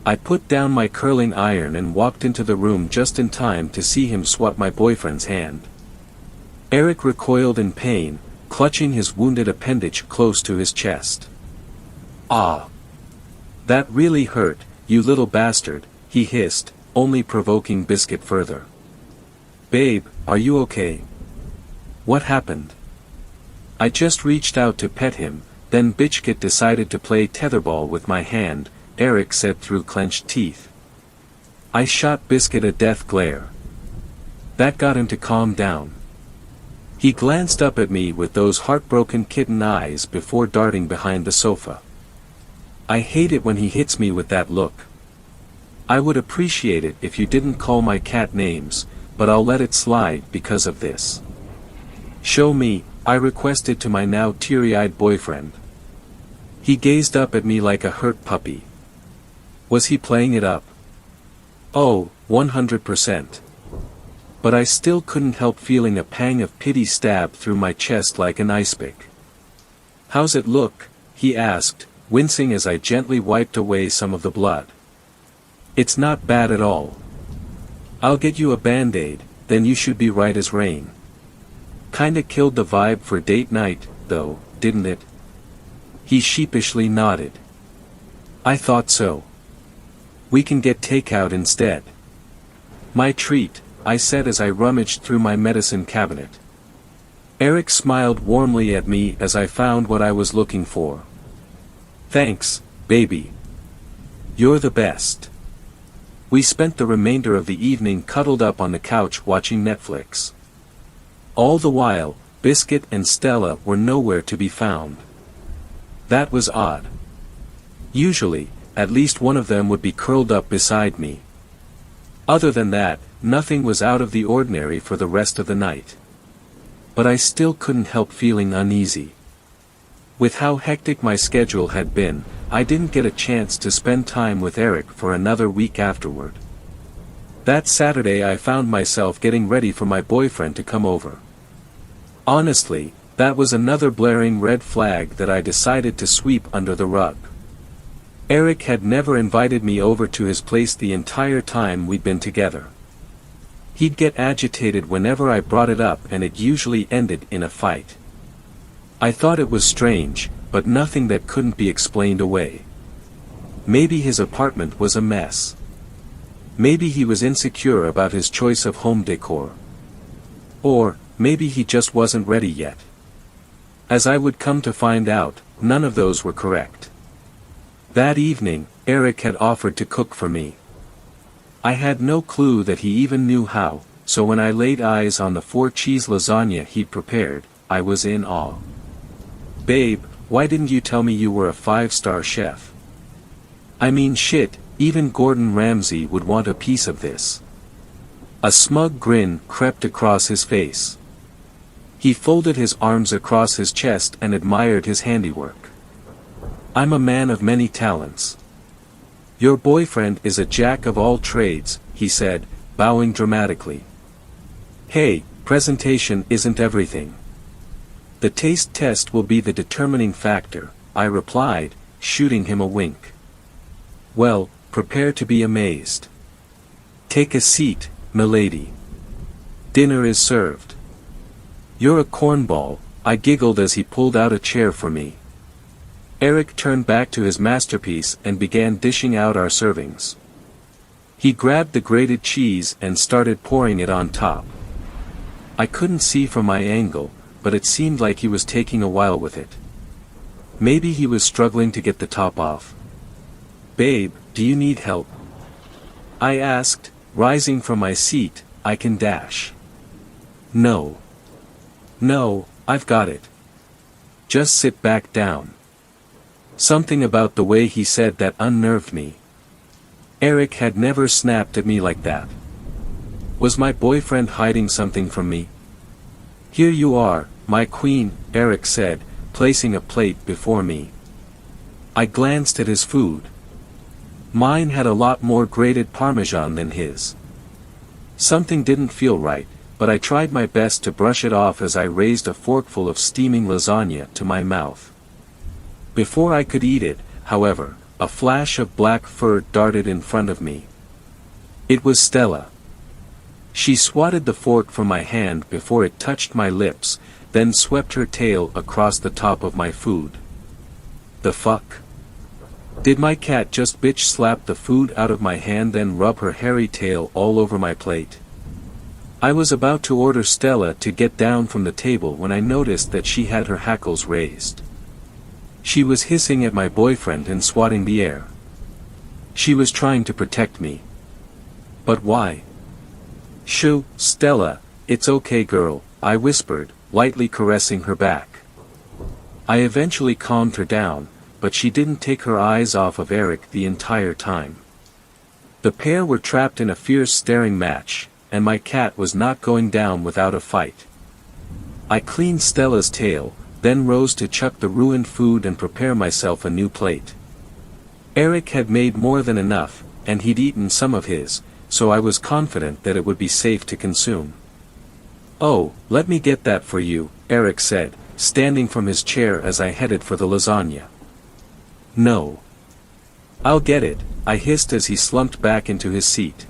I put down my curling iron and walked into the room just in time to see him swat my boyfriend's hand. Eric recoiled in pain, clutching his wounded appendage close to his chest. "Ah! That really hurt, you little bastard," he hissed, only provoking Biscuit further. "Babe, are you okay? What happened?" I just reached out to pet him, then Biscuit decided to play tetherball with my hand, Eric said through clenched teeth. I shot Biscuit a death glare. That got him to calm down. He glanced up at me with those heartbroken kitten eyes before darting behind the sofa. I hate it when he hits me with that look. I would appreciate it if you didn't call my cat names, but I'll let it slide because of this. Show me, I requested to my now teary-eyed boyfriend. He gazed up at me like a hurt puppy. Was he playing it up? Oh, 100%. But I still couldn't help feeling a pang of pity stab through my chest like an ice pick. "How's it look?" he asked, wincing as I gently wiped away some of the blood. "It's not bad at all. I'll get you a band-aid, then you should be right as rain." Kinda killed the vibe for date night, though, didn't it? He sheepishly nodded. "I thought so. We can get takeout instead." "My treat," I said as I rummaged through my medicine cabinet. Eric smiled warmly at me as I found what I was looking for. "Thanks, baby. You're the best." We spent the remainder of the evening cuddled up on the couch watching Netflix. All the while, Biscuit and Stella were nowhere to be found. That was odd. Usually, at least one of them would be curled up beside me. Other than that, nothing was out of the ordinary for the rest of the night. but I still couldn't help feeling uneasy. With how hectic my schedule had been, I didn't get a chance to spend time with Eric for another week afterward. That Saturday I found myself getting ready for my boyfriend to come over. Honestly, that was another blaring red flag that I decided to sweep under the rug. Eric had never invited me over to his place the entire time we'd been together. He'd get agitated whenever I brought it up, and it usually ended in a fight. I thought it was strange, but nothing that couldn't be explained away. Maybe his apartment was a mess. Maybe he was insecure about his choice of home decor. Or, maybe he just wasn't ready yet. As I would come to find out, none of those were correct. That evening, Eric had offered to cook for me. I had no clue that he even knew how, so when I laid eyes on the 4-cheese lasagna he'd prepared, I was in awe. "Babe, why didn't you tell me you were a 5-star chef? I mean shit, even Gordon Ramsay would want a piece of this." A smug grin crept across his face. He folded his arms across his chest and admired his handiwork. "I'm a man of many talents. Your boyfriend is a jack of all trades," he said, bowing dramatically. "Hey, presentation isn't everything. The taste test will be the determining factor," I replied, shooting him a wink. "Well, prepare to be amazed. Take a seat, milady. Dinner is served." "You're a cornball," I giggled as he pulled out a chair for me. Eric turned back to his masterpiece and began dishing out our servings. He grabbed the grated cheese and started pouring it on top. I couldn't see from my angle, but it seemed like he was taking a while with it. Maybe he was struggling to get the top off. "Babe, do you need help?" I asked, rising from my seat. "I can dash." No, I've got it. Just sit back down." Something about the way he said that unnerved me. Eric had never snapped at me like that. Was my boyfriend hiding something from me? "Here you are, my queen," Eric said, placing a plate before me. I glanced at his food. Mine had a lot more grated Parmesan than his. Something didn't feel right, but I tried my best to brush it off as I raised a forkful of steaming lasagna to my mouth. Before I could eat it, however, a flash of black fur darted in front of me. It was Stella. She swatted the fork from my hand before it touched my lips, then swept her tail across the top of my food. The fuck? Did my cat just bitch slap the food out of my hand then rub her hairy tail all over my plate? I was about to order Stella to get down from the table when I noticed that she had her hackles raised. She was hissing at my boyfriend and swatting the air. She was trying to protect me. But why? "Shoo, Stella, it's okay girl," I whispered, lightly caressing her back. I eventually calmed her down, but she didn't take her eyes off of Eric the entire time. The pair were trapped in a fierce staring match, and my cat was not going down without a fight. I cleaned Stella's tail, then rose to chuck the ruined food and prepare myself a new plate. Eric had made more than enough, and he'd eaten some of his, so I was confident that it would be safe to consume. "Oh, let me get that for you," Eric said, standing from his chair as I headed for the lasagna. "No. I'll get it," I hissed as he slumped back into his seat.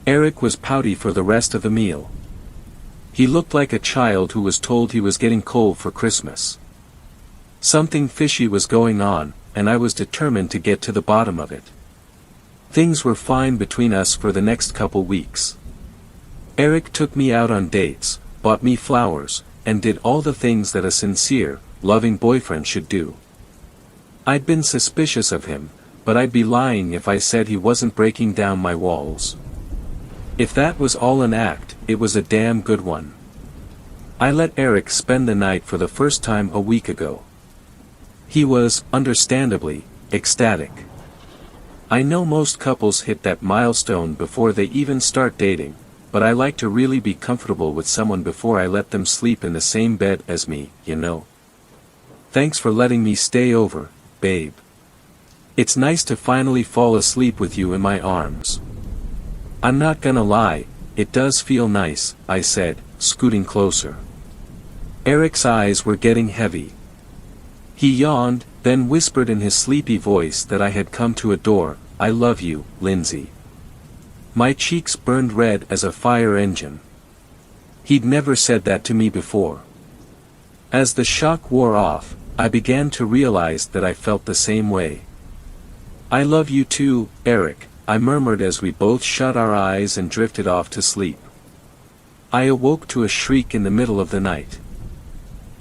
Eric was pouty for the rest of the meal. He looked like a child who was told he was getting coal for Christmas. Something fishy was going on, and I was determined to get to the bottom of it. Things were fine between us for the next couple weeks. Eric took me out on dates, bought me flowers, and did all the things that a sincere, loving boyfriend should do. I'd been suspicious of him, but I'd be lying if I said he wasn't breaking down my walls. If that was all an act, it was a damn good one. I let Eric spend the night for the first time a week ago. He was, understandably, ecstatic. I know most couples hit that milestone before they even start dating, but I like to really be comfortable with someone before I let them sleep in the same bed as me, you know. Thanks for letting me stay over, babe. It's nice to finally fall asleep with you in my arms. I'm not gonna lie, it does feel nice, I said, scooting closer. Eric's eyes were getting heavy. He yawned, then whispered in his sleepy voice that I had come to adore, I love you, Lindsay. My cheeks burned red as a fire engine. He'd never said that to me before. As the shock wore off, I began to realize that I felt the same way. I love you too, Eric, I murmured as we both shut our eyes and drifted off to sleep. I awoke to a shriek in the middle of the night.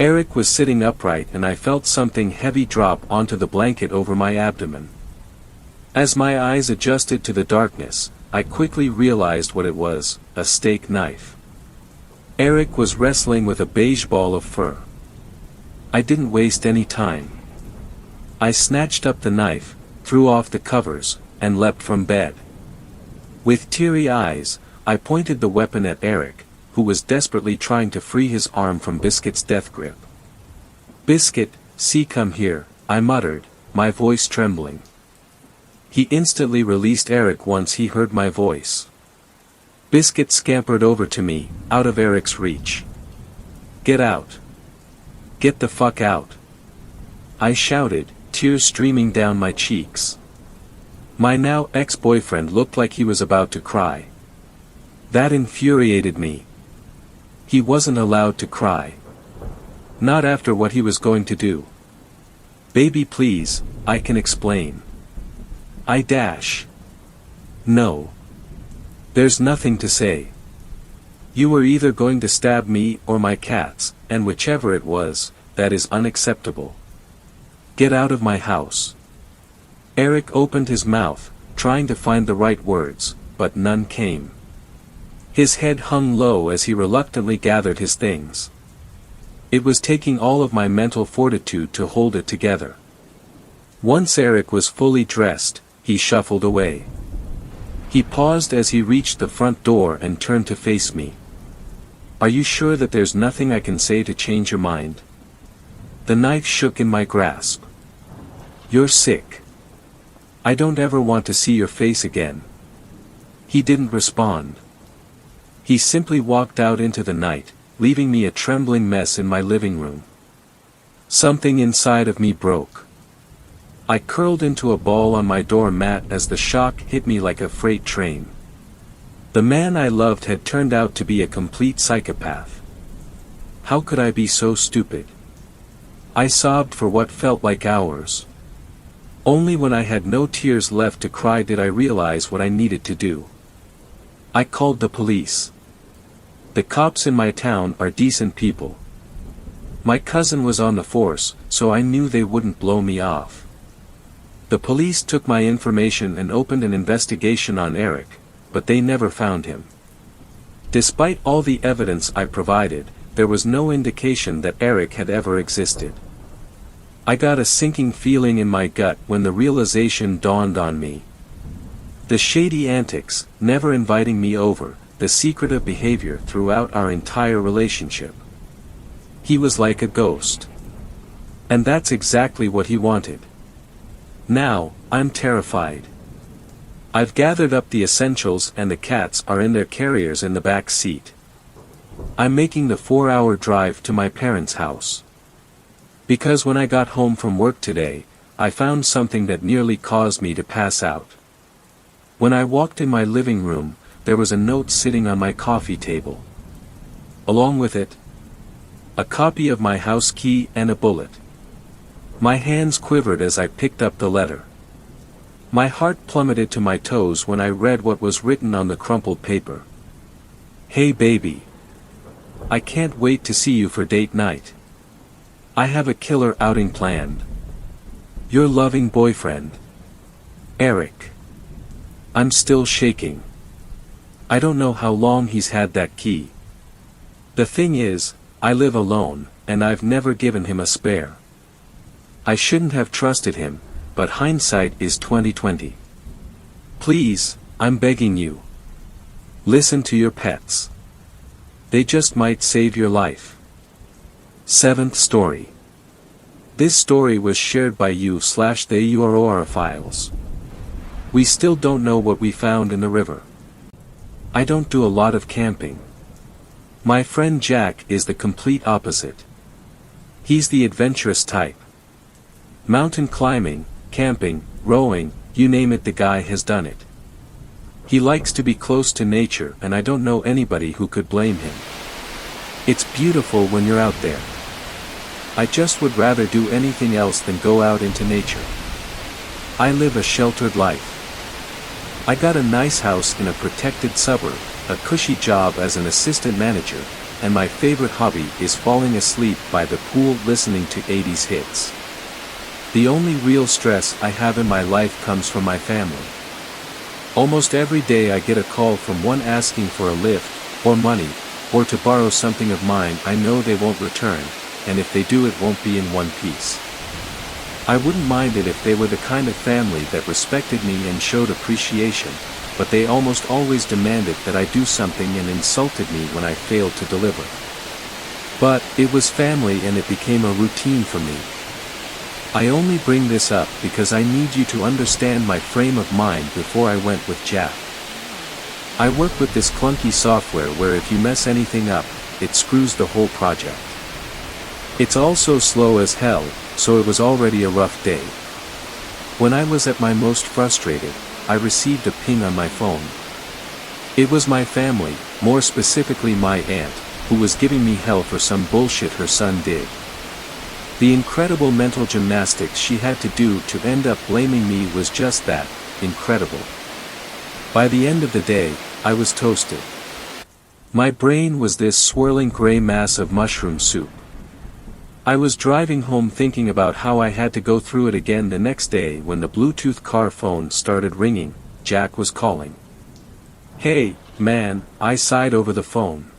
Eric was sitting upright and I felt something heavy drop onto the blanket over my abdomen. As my eyes adjusted to the darkness, I quickly realized what it was, a steak knife. Eric was wrestling with a beige ball of fur. I didn't waste any time. I snatched up the knife, threw off the covers, and leapt from bed. With teary eyes, I pointed the weapon at Eric, who was desperately trying to free his arm from Biscuit's death grip. Biscuit, see, come here, I muttered, my voice trembling. He instantly released Eric once he heard my voice. Biscuit scampered over to me, out of Eric's reach. Get out. Get the fuck out. I shouted, tears streaming down my cheeks. My now ex-boyfriend looked like he was about to cry. That infuriated me. He wasn't allowed to cry. Not after what he was going to do. Baby, please, I can explain. No. There's nothing to say. You were either going to stab me or my cats, and whichever it was, that is unacceptable. Get out of my house. Eric opened his mouth, trying to find the right words, but none came. His head hung low as he reluctantly gathered his things. It was taking all of my mental fortitude to hold it together. Once Eric was fully dressed, he shuffled away. He paused as he reached the front door and turned to face me. Are you sure that there's nothing I can say to change your mind? The knife shook in my grasp. You're sick. I don't ever want to see your face again. He didn't respond. He simply walked out into the night, leaving me a trembling mess in my living room. Something inside of me broke. I curled into a ball on my doormat as the shock hit me like a freight train. The man I loved had turned out to be a complete psychopath. How could I be so stupid? I sobbed for what felt like hours. Only when I had no tears left to cry did I realize what I needed to do. I called the police. The cops in my town are decent people. My cousin was on the force, so I knew they wouldn't blow me off. The police took my information and opened an investigation on Eric, but they never found him. Despite all the evidence I provided, there was no indication that Eric had ever existed. I got a sinking feeling in my gut when the realization dawned on me. The shady antics, never inviting me over, the secretive behavior throughout our entire relationship. He was like a ghost. And that's exactly what he wanted. Now, I'm terrified. I've gathered up the essentials and the cats are in their carriers in the back seat. I'm making the 4-hour drive to my parents' house. Because when I got home from work today, I found something that nearly caused me to pass out. When I walked in my living room, there was a note sitting on my coffee table. Along with it, a copy of my house key and a bullet. My hands quivered as I picked up the letter. My heart plummeted to my toes when I read what was written on the crumpled paper. Hey baby. I can't wait to see you for date night. I have a killer outing planned. Your loving boyfriend, Eric. I'm still shaking. I don't know how long he's had that key. The thing is, I live alone, and I've never given him a spare. I shouldn't have trusted him, but hindsight is 20/20. Please, I'm begging you. Listen to your pets. They just might save your life. 7th story. This story was shared by you/the Files. We still don't know what we found in the river. I don't do a lot of camping. My friend Jack is the complete opposite. He's the adventurous type. Mountain climbing, camping, rowing, you name it, the guy has done it. He likes to be close to nature, and I don't know anybody who could blame him. It's beautiful when you're out there. I just would rather do anything else than go out into nature. I live a sheltered life. I got a nice house in a protected suburb, a cushy job as an assistant manager, and my favorite hobby is falling asleep by the pool listening to 80s hits. The only real stress I have in my life comes from my family. Almost every day I get a call from one asking for a lift, or money, or to borrow something of mine I know they won't return, and if they do it won't be in one piece. I wouldn't mind it if they were the kind of family that respected me and showed appreciation, but they almost always demanded that I do something and insulted me when I failed to deliver. But it was family and it became a routine for me. I only bring this up because I need you to understand my frame of mind before I went with Jack. I work with this clunky software where if you mess anything up, it screws the whole project. It's also slow as hell, so it was already a rough day. When I was at my most frustrated, I received a ping on my phone. It was my family, more specifically my aunt, who was giving me hell for some bullshit her son did. The incredible mental gymnastics she had to do to end up blaming me was just that, incredible. By the end of the day, I was toasted. My brain was this swirling gray mass of mushroom soup. I was driving home thinking about how I had to go through it again the next day when the Bluetooth car phone started ringing. Jack was calling. "Hey, man," I sighed over the phone.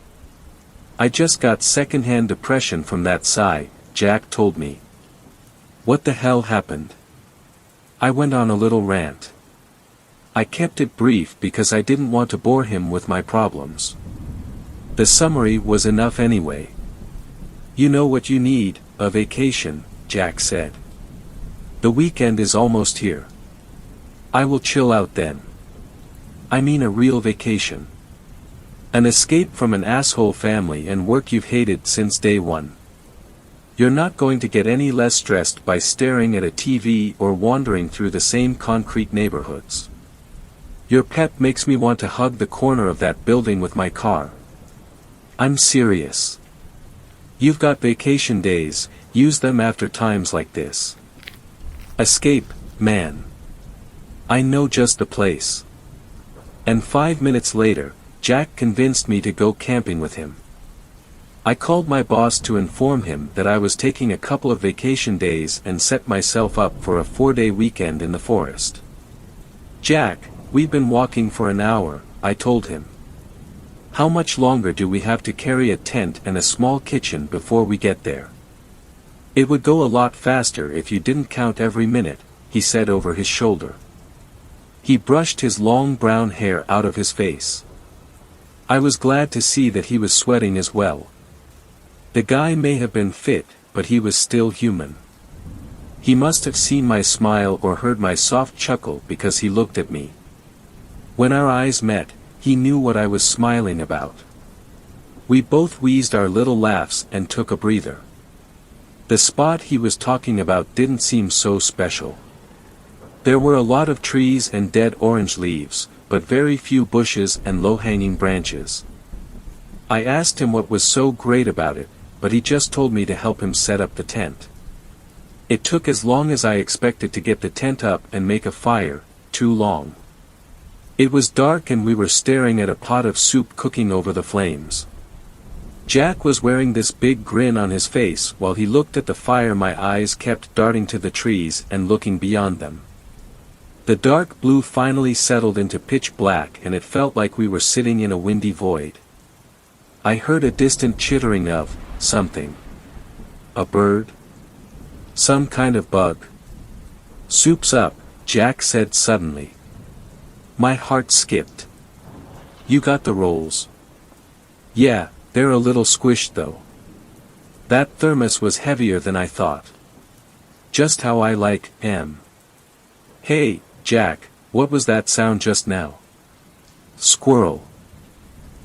"I just got secondhand depression from that sigh," Jack told me. "What the hell happened?" I went on a little rant. I kept it brief because I didn't want to bore him with my problems. The summary was enough anyway. "You know what you need, a vacation," Jack said. "The weekend is almost here. I will chill out then. I mean a real vacation. An escape from an asshole family and work you've hated since day one. You're not going to get any less stressed by staring at a TV or wandering through the same concrete neighborhoods. Your pep makes me want to hug the corner of that building with my car. I'm serious. You've got vacation days, use them after times like this. Escape, man. I know just the place." And 5 minutes later, Jack convinced me to go camping with him. I called my boss to inform him that I was taking a couple of vacation days and set myself up for a 4-day weekend in the forest. "Jack, we've been walking for an hour," I told him. "How much longer do we have to carry a tent and a small kitchen before we get there?" "It would go a lot faster if you didn't count every minute," he said over his shoulder. He brushed his long brown hair out of his face. I was glad to see that he was sweating as well. The guy may have been fit, but he was still human. He must have seen my smile or heard my soft chuckle because he looked at me. When our eyes met, he knew what I was smiling about. We both wheezed our little laughs and took a breather. The spot he was talking about didn't seem so special. There were a lot of trees and dead orange leaves, but very few bushes and low-hanging branches. I asked him what was so great about it, but he just told me to help him set up the tent. It took as long as I expected to get the tent up and make a fire, too long. It was dark and we were staring at a pot of soup cooking over the flames. Jack was wearing this big grin on his face while he looked at the fire. My eyes kept darting to the trees and looking beyond them. The dark blue finally settled into pitch black and it felt like we were sitting in a windy void. I heard a distant chittering of something. A bird? Some kind of bug. "Soup's up," Jack said suddenly. My heart skipped. You got the rolls. Yeah, they're a little squished though. That thermos was heavier than I thought. Just how I like 'em. Hey, Jack, what was that sound just now? Squirrel.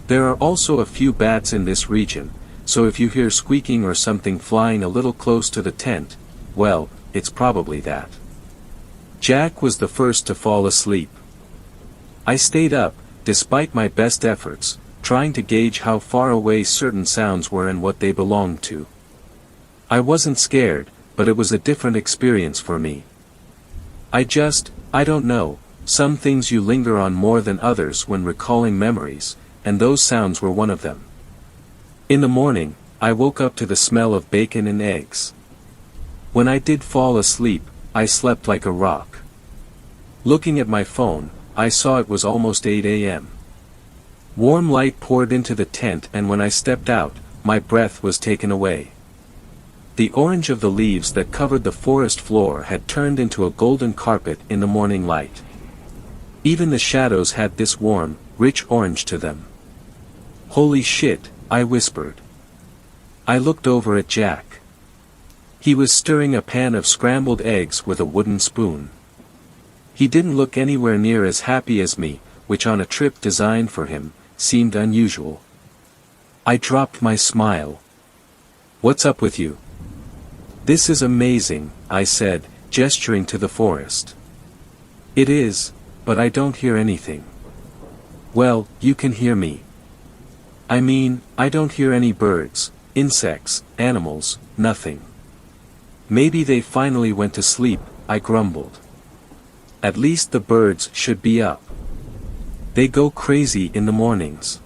There are also a few bats in this region, so if you hear squeaking or something flying a little close to the tent, well, it's probably that. Jack was the first to fall asleep. I stayed up, despite my best efforts, trying to gauge how far away certain sounds were and what they belonged to. I wasn't scared, but it was a different experience for me. I don't know, some things you linger on more than others when recalling memories, and those sounds were one of them. In the morning, I woke up to the smell of bacon and eggs. When I did fall asleep, I slept like a rock. Looking at my phone, I saw it was almost 8 a.m. Warm light poured into the tent, and when I stepped out, my breath was taken away. The orange of the leaves that covered the forest floor had turned into a golden carpet in the morning light. Even the shadows had this warm, rich orange to them. Holy shit, I whispered. I looked over at Jack. He was stirring a pan of scrambled eggs with a wooden spoon. He didn't look anywhere near as happy as me, which on a trip designed for him, seemed unusual. I dropped my smile. What's up with you? This is amazing, I said, gesturing to the forest. It is, but I don't hear anything. Well, you can hear me. I mean, I don't hear any birds, insects, animals, nothing. Maybe they finally went to sleep, I grumbled. At least the birds should be up. They go crazy in the mornings.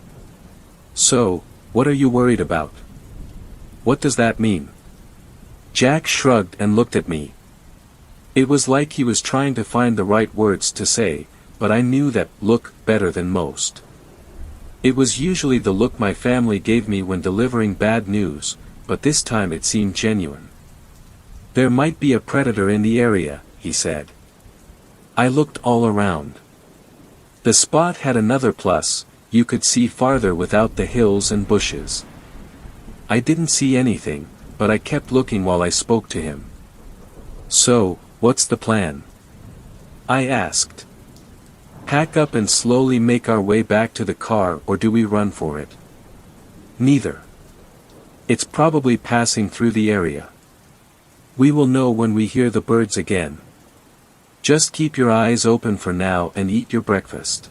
So, what are you worried about? What does that mean? Jack shrugged and looked at me. It was like he was trying to find the right words to say, but I knew that look better than most. It was usually the look my family gave me when delivering bad news, but this time it seemed genuine. There might be a predator in the area, he said. I looked all around. The spot had another plus, you could see farther without the hills and bushes. I didn't see anything, but I kept looking while I spoke to him. So, what's the plan? I asked. Pack up and slowly make our way back to the car, or do we run for it? Neither. It's probably passing through the area. We will know when we hear the birds again. Just keep your eyes open for now and eat your breakfast.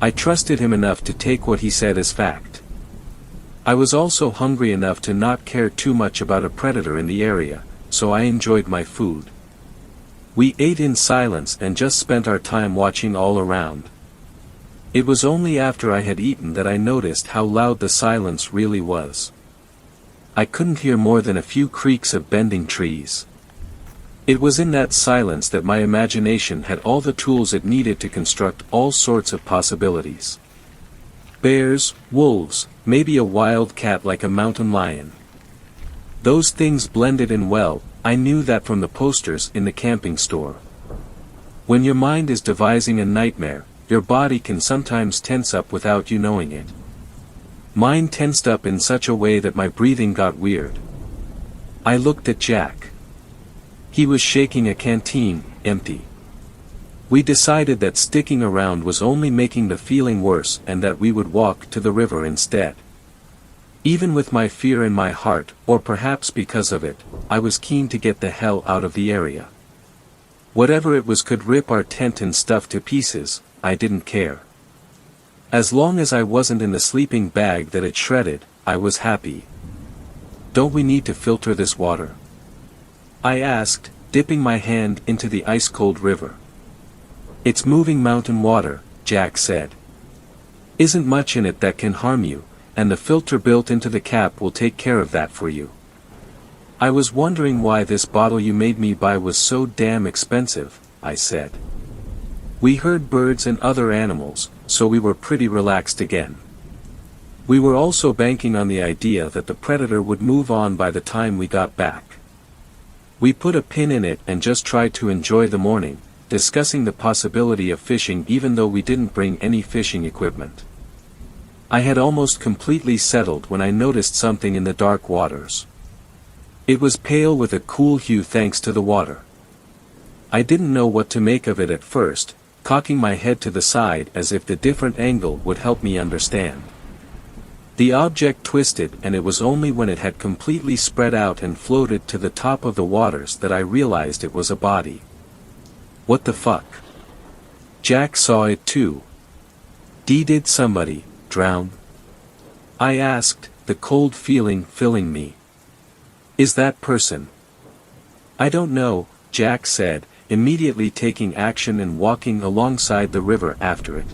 I trusted him enough to take what he said as fact. I was also hungry enough to not care too much about a predator in the area, so I enjoyed my food. We ate in silence and just spent our time watching all around. It was only after I had eaten that I noticed how loud the silence really was. I couldn't hear more than a few creaks of bending trees. It was in that silence that my imagination had all the tools it needed to construct all sorts of possibilities. Bears, wolves, maybe a wild cat like a mountain lion. Those things blended in well, I knew that from the posters in the camping store. When your mind is devising a nightmare, your body can sometimes tense up without you knowing it. Mine tensed up in such a way that my breathing got weird. I looked at Jack. He was shaking a canteen, empty. We decided that sticking around was only making the feeling worse and that we would walk to the river instead. Even with my fear in my heart, or perhaps because of it, I was keen to get the hell out of the area. Whatever it was could rip our tent and stuff to pieces, I didn't care. As long as I wasn't in the sleeping bag that it shredded, I was happy. Don't we need to filter this water? I asked, dipping my hand into the ice-cold river. It's moving mountain water, Jack said. Isn't much in it that can harm you, and the filter built into the cap will take care of that for you. I was wondering why this bottle you made me buy was so damn expensive, I said. We heard birds and other animals, so we were pretty relaxed again. We were also banking on the idea that the predator would move on by the time we got back. We put a pin in it and just tried to enjoy the morning, discussing the possibility of fishing even though we didn't bring any fishing equipment. I had almost completely settled when I noticed something in the dark waters. It was pale with a cool hue thanks to the water. I didn't know what to make of it at first, cocking my head to the side as if the different angle would help me understand. The object twisted, and it was only when it had completely spread out and floated to the top of the waters that I realized it was a body. What the fuck? Jack saw it too. Did somebody drown? I asked, the cold feeling filling me. Is that person? I don't know, Jack said, immediately taking action and walking alongside the river after it.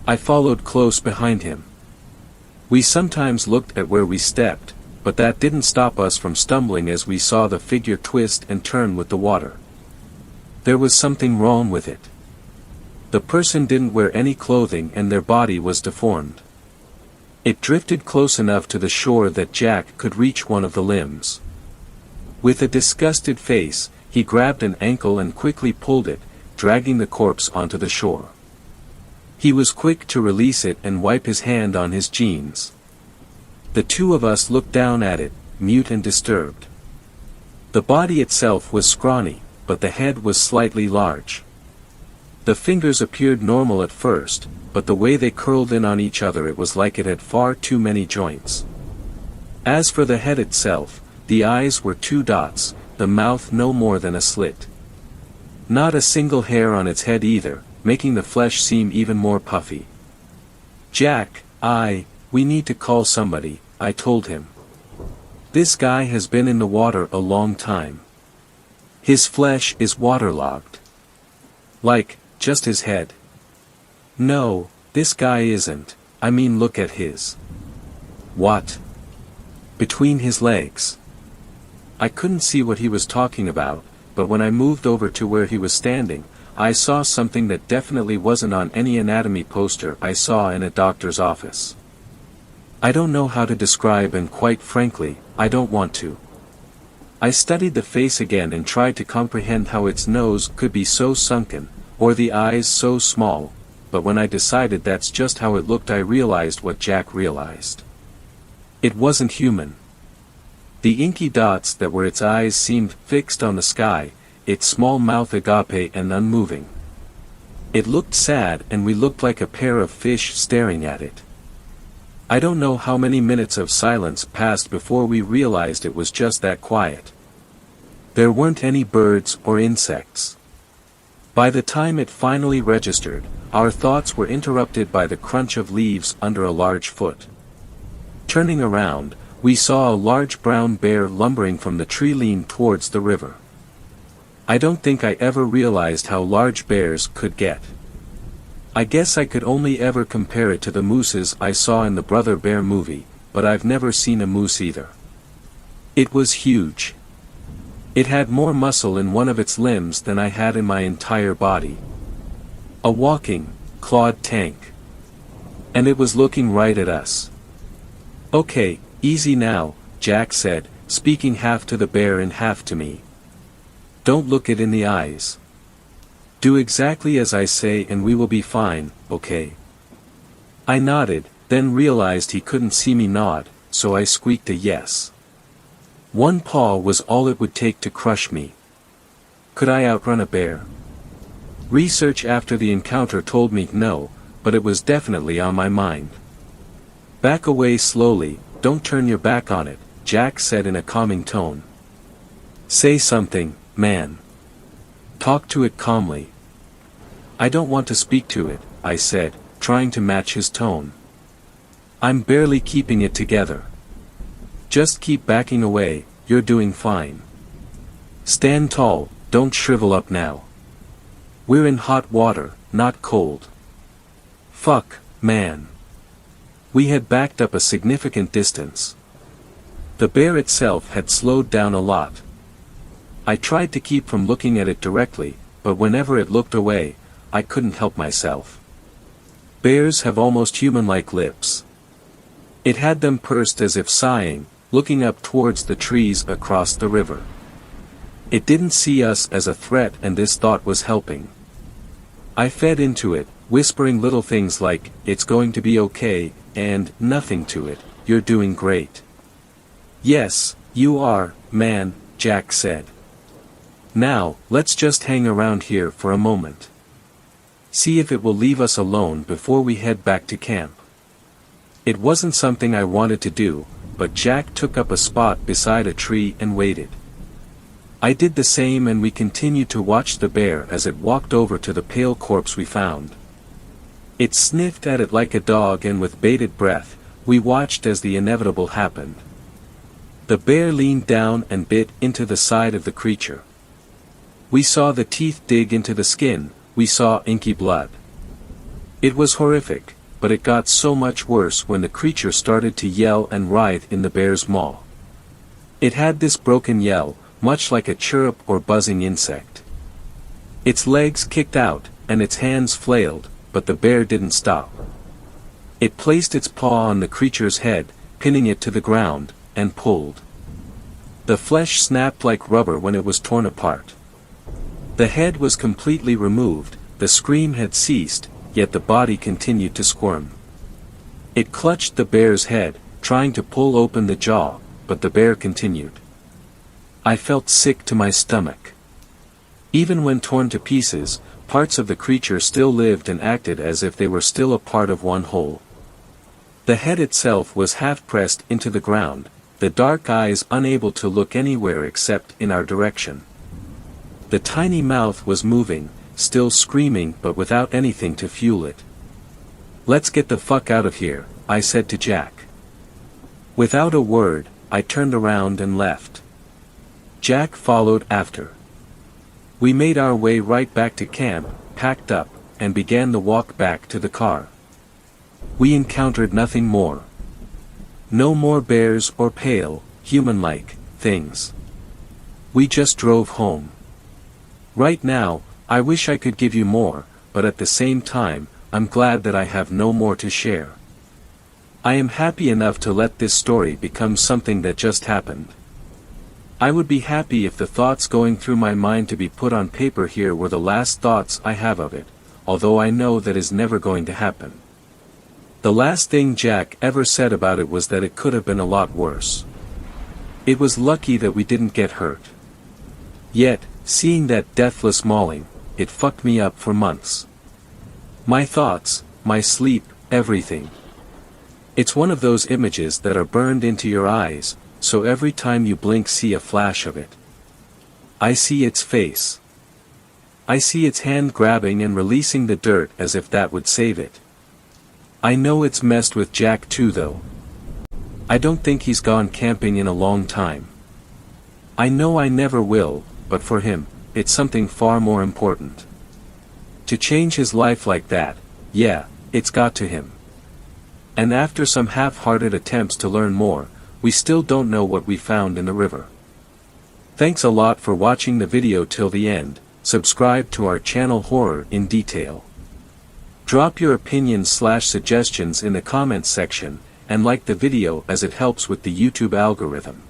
I followed close behind him. We sometimes looked at where we stepped, but that didn't stop us from stumbling as we saw the figure twist and turn with the water. There was something wrong with it. The person didn't wear any clothing and their body was deformed. It drifted close enough to the shore that Jack could reach one of the limbs. With a disgusted face, he grabbed an ankle and quickly pulled it, dragging the corpse onto the shore. He was quick to release it and wipe his hand on his jeans. The two of us looked down at it, mute and disturbed. The body itself was scrawny, but the head was slightly large. The fingers appeared normal at first, but the way they curled in on each other it was like it had far too many joints. As for the head itself, the eyes were 2 dots, the mouth no more than a slit. Not a single hair on its head either, making the flesh seem even more puffy. Jack, we need to call somebody, I told him. This guy has been in the water a long time. His flesh is waterlogged. Like, just his head. No, this guy isn't, I mean look at his. What? Between his legs. I couldn't see what he was talking about, but when I moved over to where he was standing, I saw something that definitely wasn't on any anatomy poster I saw in a doctor's office. I don't know how to describe, and quite frankly, I don't want to. I studied the face again and tried to comprehend how its nose could be so sunken, or the eyes so small, but when I decided that's just how it looked I realized what Jack realized. It wasn't human. The inky dots that were its eyes seemed fixed on the sky, its small mouth agape and unmoving. It looked sad, and we looked like a pair of fish staring at it. I don't know how many minutes of silence passed before we realized it was just that quiet. There weren't any birds or insects. By the time it finally registered, our thoughts were interrupted by the crunch of leaves under a large foot. Turning around, we saw a large brown bear lumbering from the tree lean towards the river. I don't think I ever realized how large bears could get. I guess I could only ever compare it to the mooses I saw in the Brother Bear movie, but I've never seen a moose either. It was huge. It had more muscle in one of its limbs than I had in my entire body. A walking, clawed tank. And it was looking right at us. Okay, easy now, Jack said, speaking half to the bear and half to me. Don't look it in the eyes. Do exactly as I say and we will be fine, okay? I nodded, then realized he couldn't see me nod, so I squeaked a yes. One paw was all it would take to crush me. Could I outrun a bear? Research after the encounter told me no, but it was definitely on my mind. Back away slowly, don't turn your back on it, Jack said in a calming tone. Say something, man. Talk to it calmly. I don't want to speak to it, I said, trying to match his tone. I'm barely keeping it together. Just keep backing away, you're doing fine. Stand tall, don't shrivel up now. We're in hot water, not cold. Fuck, man. We had backed up a significant distance. The bear itself had slowed down a lot. I tried to keep from looking at it directly, but whenever it looked away, I couldn't help myself. Bears have almost human-like lips. It had them pursed as if sighing, looking up towards the trees across the river. It didn't see us as a threat, and this thought was helping. I fed into it, whispering little things like, "It's going to be okay," and "Nothing to it, you're doing great." "Yes, you are, man," Jack said. "Now, let's just hang around here for a moment. See if it will leave us alone before we head back to camp." It wasn't something I wanted to do, but Jack took up a spot beside a tree and waited. I did the same, and we continued to watch the bear as it walked over to the pale corpse we found. It sniffed at it like a dog, and with bated breath, we watched as the inevitable happened. The bear leaned down and bit into the side of the creature. We saw the teeth dig into the skin, we saw inky blood. It was horrific, but it got so much worse when the creature started to yell and writhe in the bear's maw. It had this broken yell, much like a chirrup or buzzing insect. Its legs kicked out, and its hands flailed, but the bear didn't stop. It placed its paw on the creature's head, pinning it to the ground, and pulled. The flesh snapped like rubber when it was torn apart. The head was completely removed, the scream had ceased, yet the body continued to squirm. It clutched the bear's head, trying to pull open the jaw, but the bear continued. I felt sick to my stomach. Even when torn to pieces, parts of the creature still lived and acted as if they were still a part of one whole. The head itself was half pressed into the ground, the dark eyes unable to look anywhere except in our direction. The tiny mouth was moving, still screaming, but without anything to fuel it. "Let's get the fuck out of here," I said to Jack. Without a word, I turned around and left. Jack followed after. We made our way right back to camp, packed up, and began the walk back to the car. We encountered nothing more. No more bears or pale, human-like, things. We just drove home. Right now, I wish I could give you more, but at the same time, I'm glad that I have no more to share. I am happy enough to let this story become something that just happened. I would be happy if the thoughts going through my mind to be put on paper here were the last thoughts I have of it, although I know that is never going to happen. The last thing Jack ever said about it was that it could have been a lot worse. It was lucky that we didn't get hurt. Yet, seeing that deathless mauling, it fucked me up for months. My thoughts, my sleep, everything. It's one of those images that are burned into your eyes, so every time you blink see a flash of it. I see its face. I see its hand grabbing and releasing the dirt as if that would save it. I know it's messed with Jack too though. I don't think he's gone camping in a long time. I know I never will, but for him, it's something far more important. To change his life like that, yeah, it's got to him. And after some half-hearted attempts to learn more, we still don't know what we found in the river. Thanks a lot for watching the video till the end. Subscribe to our channel Horror in Detail. Drop your opinions/suggestions in the comments section, and like the video as it helps with the YouTube algorithm.